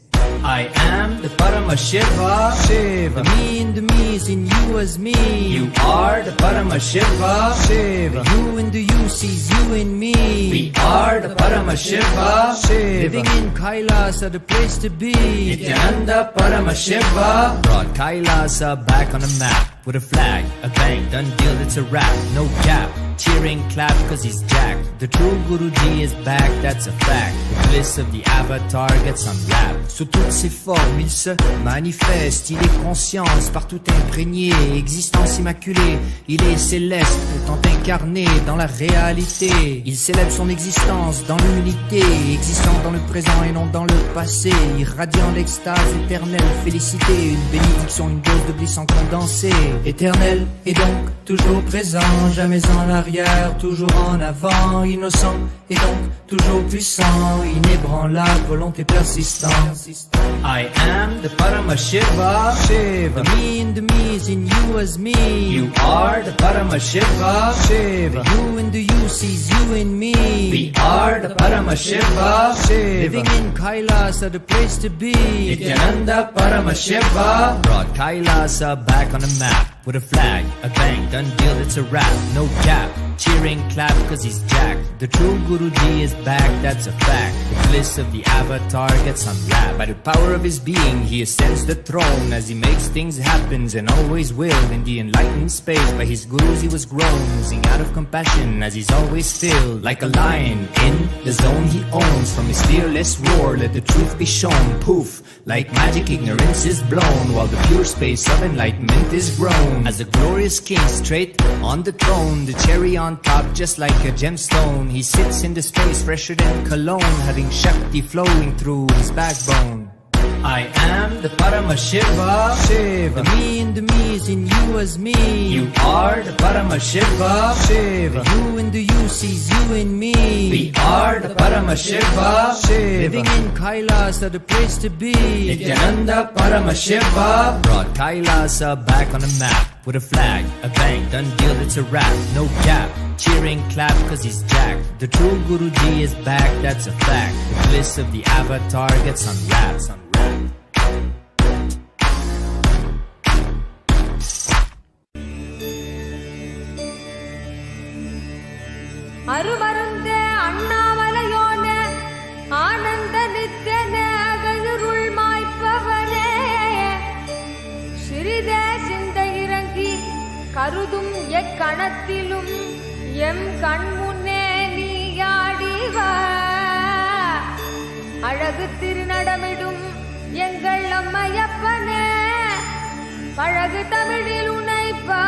I am the Paramashiva, Shiva. The me in the me is in you as me. You are the Paramashiva, Shiva. The you in the you sees you in me. We are the Paramashiva, Shiva. Living in Kailasa, the place to be. Nithyananda Paramashiva brought Kailasa back on the map. With a flag, a bang, done deal, it's a wrap. No gap, cheering, clap, cause he's jacked. The true Guruji is back, that's a fact. The bliss of the avatar gets unwrapped. Sous toutes ses formes, il se manifeste. Il est conscience, partout imprégné. Existence immaculée, il est céleste, autant incarné dans la réalité. Il célèbre son existence dans l'unité, existant dans le présent et non dans le passé. Irradiant l'extase éternelle, félicité. Une bénédiction, une dose de bliss en condensé. Éternel et donc toujours présent, jamais en arrière, toujours en avant, innocent et donc toujours puissant, inébranlable, volonté persistante. I am the Paramashiva, Shiva. The me in the me is in you as me. You are the Paramashiva, Shiva. The you in the you sees you in me. We are the Paramashiva, Shiva. Living in Kailasa, the place to be. Nithyananda Paramashiva brought Kailasa back on the map. With a flag, a bang, done deal, it's a wrap. No gap, cheering, clap, cause he's jacked. The true Guruji is back, that's a fact. The bliss of the avatar gets unwrapped. By the power of his being, he ascends the throne as he makes things happen and always will. In the enlightened space, by his gurus he was grown, oozing out of compassion as he's always filled. Like a lion in the zone he owns, from his fearless roar, let the truth be shown. Poof, like magic, ignorance is blown, while the pure space of enlightenment is grown. As a glorious king straight on the throne, the cherry on top just like a gemstone. He sits in the space fresher than cologne, having Shakti flowing through his backbone. I am the Paramashiva, Shiva. The me in the me is in you as me. You are the Paramashiva, Shiva. The you in the you sees you in me. We are the Paramashiva, Shiva. Living in Kailasa, the place to be. Nithyananda Paramashiva brought Kailasa back on the map. With a flag, a bang, done deal, it's a wrap, no gap. Cheering, clap, cause he's jacked. The true Guruji is back, that's a fact. The bliss of the avatar gets unwrapped. அருமருந்தே அண்ணாமலையோனே ஆனந்த நித்யனே அகருள் மாய்ப்பவனே சிறிதே சிந்தை இறங்கி கருதும் எக்கணத்திலும் M கண்முன்னே நீயாடிவா அழகு திருநடமிடும் எங்கள் அம்மையப்பனே பழகு தமிழில் உனைப்பா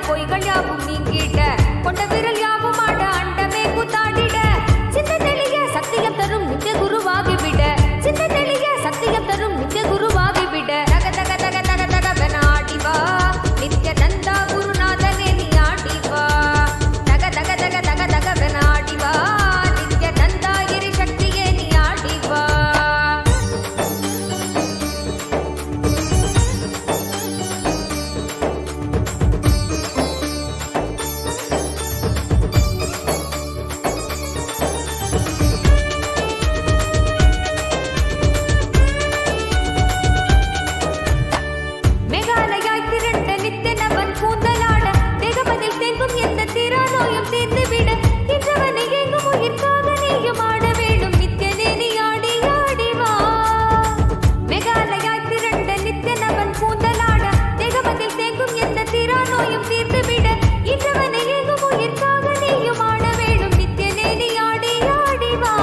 பொய்கள் யாவும் நீங்கிட கொண்ட விரல் யாவும் ஆட அண்டமே கூத்தாடிட சிந்த தெளிய சத்தியம் தரும் நித்திய குருவாகிவிட சிந்த தெளிய சத்தியம் தரும் நித்திய குருவாகிவிட தக தக தக தக தகவன ஆடிவா நித்யானந்தா குருநாதனே நீ ஆடிவா தக தக தக தக தகவன ஆடிவா நித்யானந்தா இரு சக்தியே நீ ஆடிவா மேகாலயாய் திரண்ட நித்தனவன் கூந்தலாட தேகமதில் தேங்கும் எந்த தீரா நோயும் தீர்ந்துவிட இன்றவனை எங்கும் உயிர்க்காக நீயும் ஆட வேணும் நித்யனே நீ ஆடி ஆடிவா மேகாலயாய் திரண்ட நித்தனவன் கூந்தலாட தேகமதில் தேங்கும் எந்த தீரா நோயும் தீர்ந்துவிட இன்றவனை எங்கும் உயிர்க்காக நீயும் ஆட வேணும் நித்யனே நீ ஆடி ஆடிவா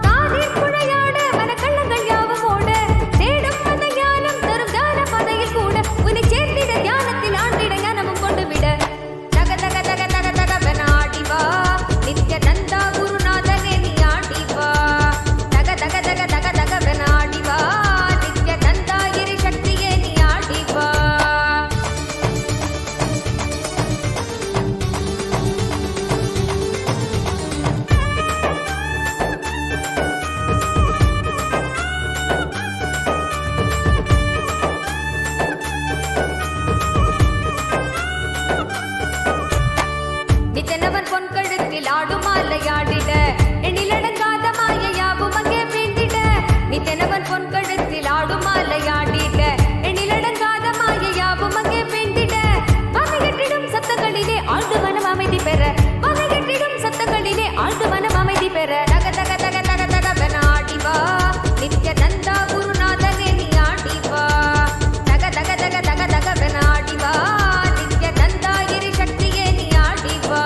தானே குழையாட மனக்கள்ளங்கள் யாவும் ஓட தேடும் அந்த ஞானம் தரும் ஞான பதையில் கூட உன்னை சேர்ந்திட ஞானத்தில் ஆண்டிட ஞானமும் கொண்டு விட தக தக தக தக தகவன ஆடிவா நித்யானந்தா குருநாதனே நீ ஆடிவா தக தக தக தக தகவன ஆடிவா நித்யானந்தா இரு சக்தியே நீ ஆடிவா நித்தனவன் பொன் கழுத்தில் ஆடும் மாலையாடிட எண்ணிலடங்காத மாயையாவும் அங்கே வேண்டிட நித்தனவன் பொன் கழுத்தில் ஆடும் மாலையாடிட எண்ணிலடங்காத மாயையாவும் அங்கே வேண்டிட வகையற்றிடும் சத்தங்களிலே ஆழ்ந்து மனம் அமைதி பெற வகையற்றிடும் சத்தங்களிலே ஆழ்ந்து மனம் அமைதி பெற தக தக தக தக தகவன ஆடிவா நித்யானந்தா குருநாதனே நீ ஆடிவா தக தக தக தக தகவன ஆடிவா நித்யானந்தா இரு சக்தியே நீ ஆடிவா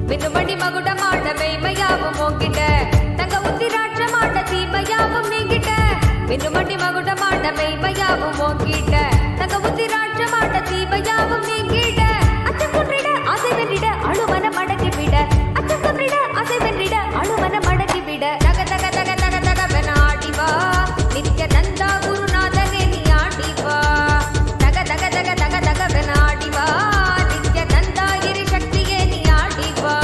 மின்னுமணி மகுடமாட மெய்மையாவும் ஓங்கிட்ட தங்க உத்திராட்சமாட தீமையாவும் நீங்கிட்ட மின்னுமணி மகுடமாட மெய்மையாவும் ஓங்கிட்ட தங்க உத்திராட்சமாட தீமையாவும் நீங்கிட்ட அச்சம் கொன்றிட ஆசை வென்றிட அழுமன மடக்கி விட அச்சம் கொன்றிட ஆசை வென்றிட அழுமன மடக்கி விட தக தக தக தக தகவன ஆடிவா நித்யானந்தா குருநாதனே நீ ஆடிவா தக தக தக தக தகவன ஆடிவா நித்யானந்தா இரு சக்தியே நீ ஆடிவா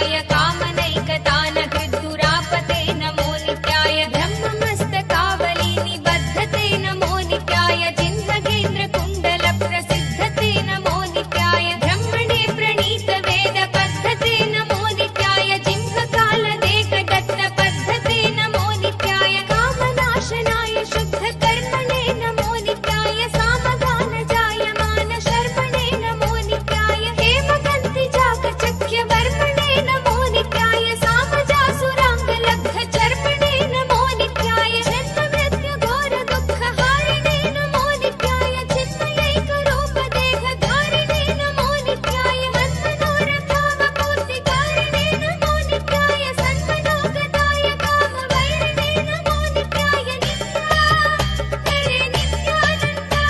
नित्याय कामनैकतान हृद्दुरापते नमो नित्याय ब्रह्ममस्तकावली निबद्धते नमो नित्याय चिह्नकेन्द्र कुण्डल प्रसिद्धते नमो नित्याय ब्रह्मणे प्रणीत वेद पद्धते नमो नित्याय जिह्वकालदेक दत्त पद्धते नमो नित्याय कामनाशनाय शुद्ध कर्मणे नमो नित्याय सामगान जायमान शर्मणे नमो नित्याय हेमकन्ति चाकचक्य वर्मणे नमो नित्याय सामजासुरांग लब्ध चर्मणे नमो नित्याय जन्म मृत्यु घोर दुःख हारिणे नमो नित्याय चिन्मयैक रूप देह धारिणे नमो नित्याय मन्मनोरथावपूर्तिकारिणे नमो नित्याय सन्मनोगताय कामवैरिणे नमो नित्याय नित्या हरे नित्यानन्दा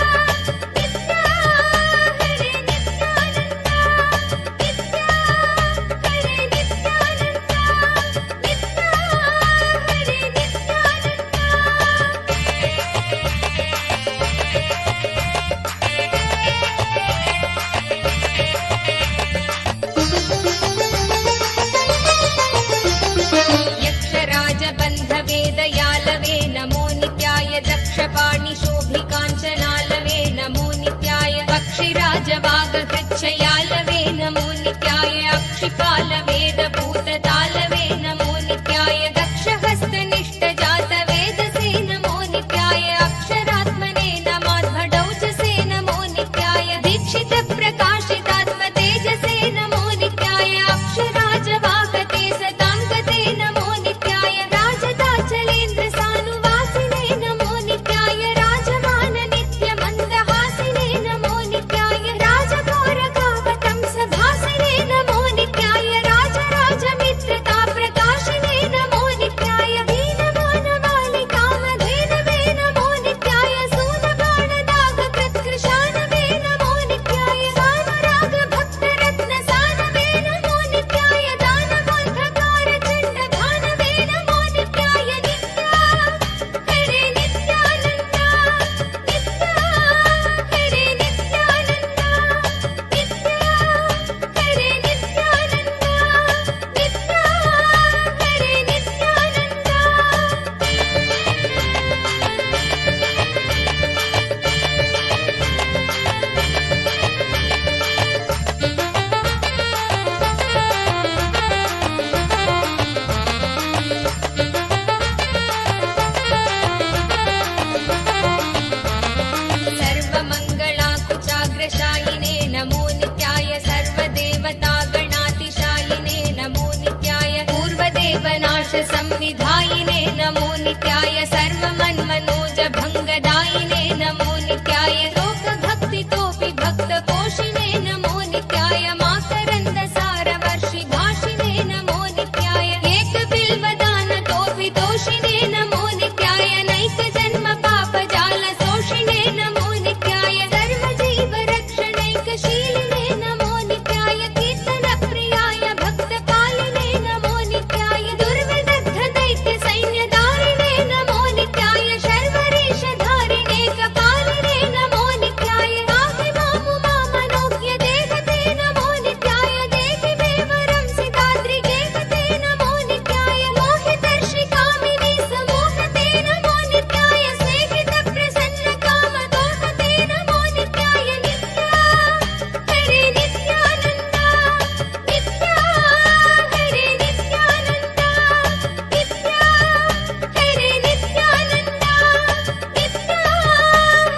नित्या हरे नित्यानन्दा नित्या हरे नित्यानन्दा नित्या हरे यक्षराजबन्धवेदयालवे नमो नित्याय दक्षपाणिशोभिकाञ्चनालवे नमो नित्याय पक्षिराजवागकृच्छयालवे नमो नित्याय अक्षिपालवेदभूततालवे नमो नित्याय दक्षहस्तनिष्ठजातवेदसे नमो नित्याय अक्षरात्मने नमाध्वडौजसे नमो नित्याय दीक्षितप्रकाशितात्मतेजसे नमो नित्याय अक्षराजवाहते सताङ्गते नमो नित्याय राजदाचलेन्द्रसानुवासिने नमो नित्याय राजमान नित्यमन्दहासिने नमो नित्याय राजघोरकावतं सभासिने नमो नित्याय राजराजमित्रताप्रकाशिने नमो नित्याय दीनमानवालिकामधेनवे नमो नित्याय सूनबाणदागकृत्कृशानवे नमो नित्याय सानुरागभक्तरत्नसानवे नमो नित्याय दानबोद्धकारचण्डभानवे नमो नित्याय नित्या हरे नित्यानन्दा नित्या हरे नित्यानन्दा नित्या हरे नित्यानन्दा नित्या हरे सर्वमङ्गलाकुचाग्रशायिने नमो नित्याय सर्वदेवतागणातिशायिने नमो नित्याय पूर्वदेवनाशसंविधायिने नमो नित्याय सर्वमन्मनोजभङ्गदायिने नमो नित्याय लोकभक्तितोऽपि भक्तपोषिणे नमो नित्याय माकरन्दसारवर्षिभाषिणे नमो नित्याय एकबिल्वदानतोऽपि तोषिणे नमो नित्याय नैकजन्मपापजालशोषिणे नमो नित्याय सर्वजीवरक्षणैकशीलिने नमो नित्याय कीर्तनप्रियाय भक्तपालिने नमो नित्याय दुर्विदग्धदैत्यसैन्यधारिणे नमो नित्याय शर्वरीशधारिणे कपालिने नमो नित्याय पाहि मामुमामनोज्ञदेहते नमो नित्याय देहि मे वरं सिताद्रिगेहते नमो नित्याय मोहितर्षिकामिनी समोहते नमो नित्याय स्नेहितप्रसन्नकामदोहते नमो नित्याय नित्या हरे नित्यानन्दा नित्या हरे नित्यानन्दा नित्या हरे नित्यानन्दा नित्या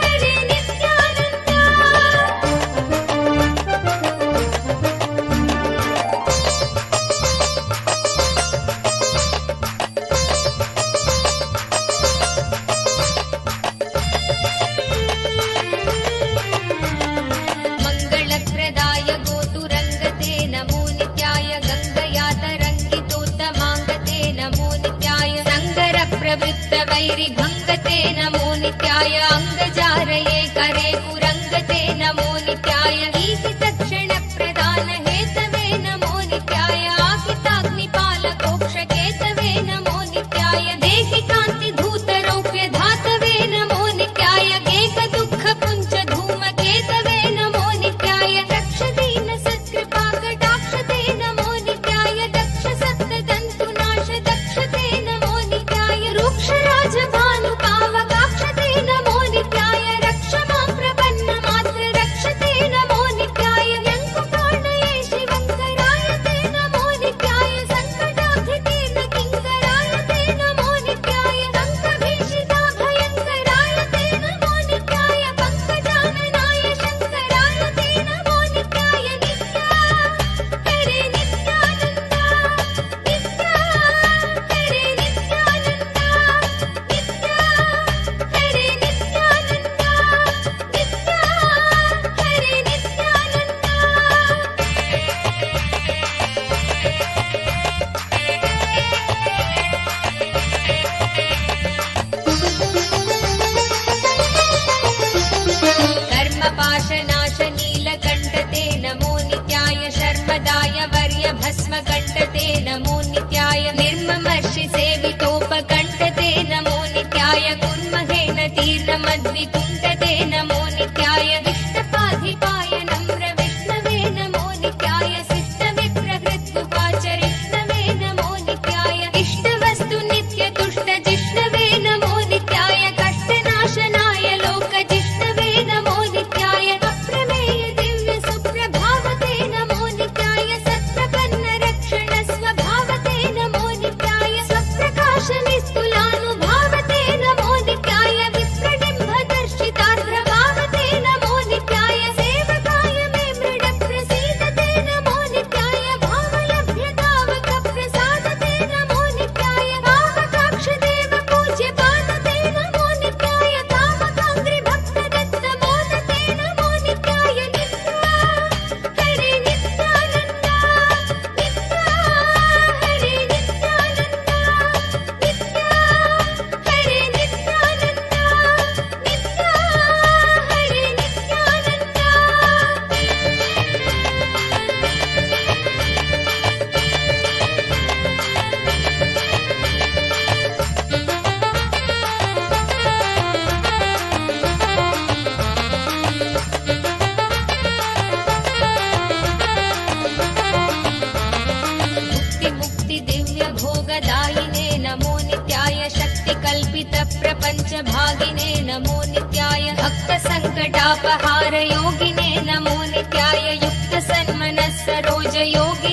हरे मङ्गलप्रदाय गोतुरङ्गते नमो नित्याय गङ्गया तरङ्गितोत्तमाङ्गते नमो नित्याय सङ्गरप्रवृत्तवैरिभङ्गते नमो नित्याय अङ्गजारये करे कुरङ्गते नमो नित्याय ईशितक्षणप्रदानहेतवे नमो नित्याय आहिताग्निपालकोक्षकेतवे नमो नित्याय देहि कान्तिधूतरौप्यधातवे नमो नित्याय गेकदुःखपुञ्जधूमकेतवे नमो नित्याय रक्षदीनसत्कृपाकटाक्षते नमो नित्याय दक्ष निर्ममर्षि सेवितोपकण्ठते नमो नित्याय कुर्महेन तीर्णमद्विकुण्ठते नमो नित्याय इष्टपाधिपाय नम्र विष्णवे नमो नित्याय शिष्टविप्रहृत्कुपाचरिष्णवे नमो नित्याय इष्टवस्तु नित्यतुष्ट जिष्णवे नमो नित्याय कष्टनाशनाय लोकजिष्णवे नमो नित्याय अप्रमेय दिव्य सुप्रभावते नमो नित्याय सत्प्रपन्न रक्षण स्वभावते नमो नित्याय स्वप्रकाश निस्तुलानुभावते नमो नित्याय विप्रडिम्बदर्शितार्द्रभावते नमो नित्याय सेवकाय मे मृड प्रसीदते नमो नित्याय भावलभ्यतावकप्रसादते नमो नित्याय भावकाक्षदेव पूज्य पादते नमो नित्याय कामकाङ्घ्रिभक्तदत्तमोदते नमो नित्याय नित्या हरे नित्यानन्दा नित्या हरे नित्यानन्दा नित्या हरे नित्यानन्दा नित्या हरे नित्यानन्दा मुक्ति दिव्य भोगदायिने नमो नित्याय शक्ति कल्पित प्रपंच भागिने नमो नित्याय भक्त संकटापहार योगिने नमो नित्याय युक्त सन्मनः सरोज योगिने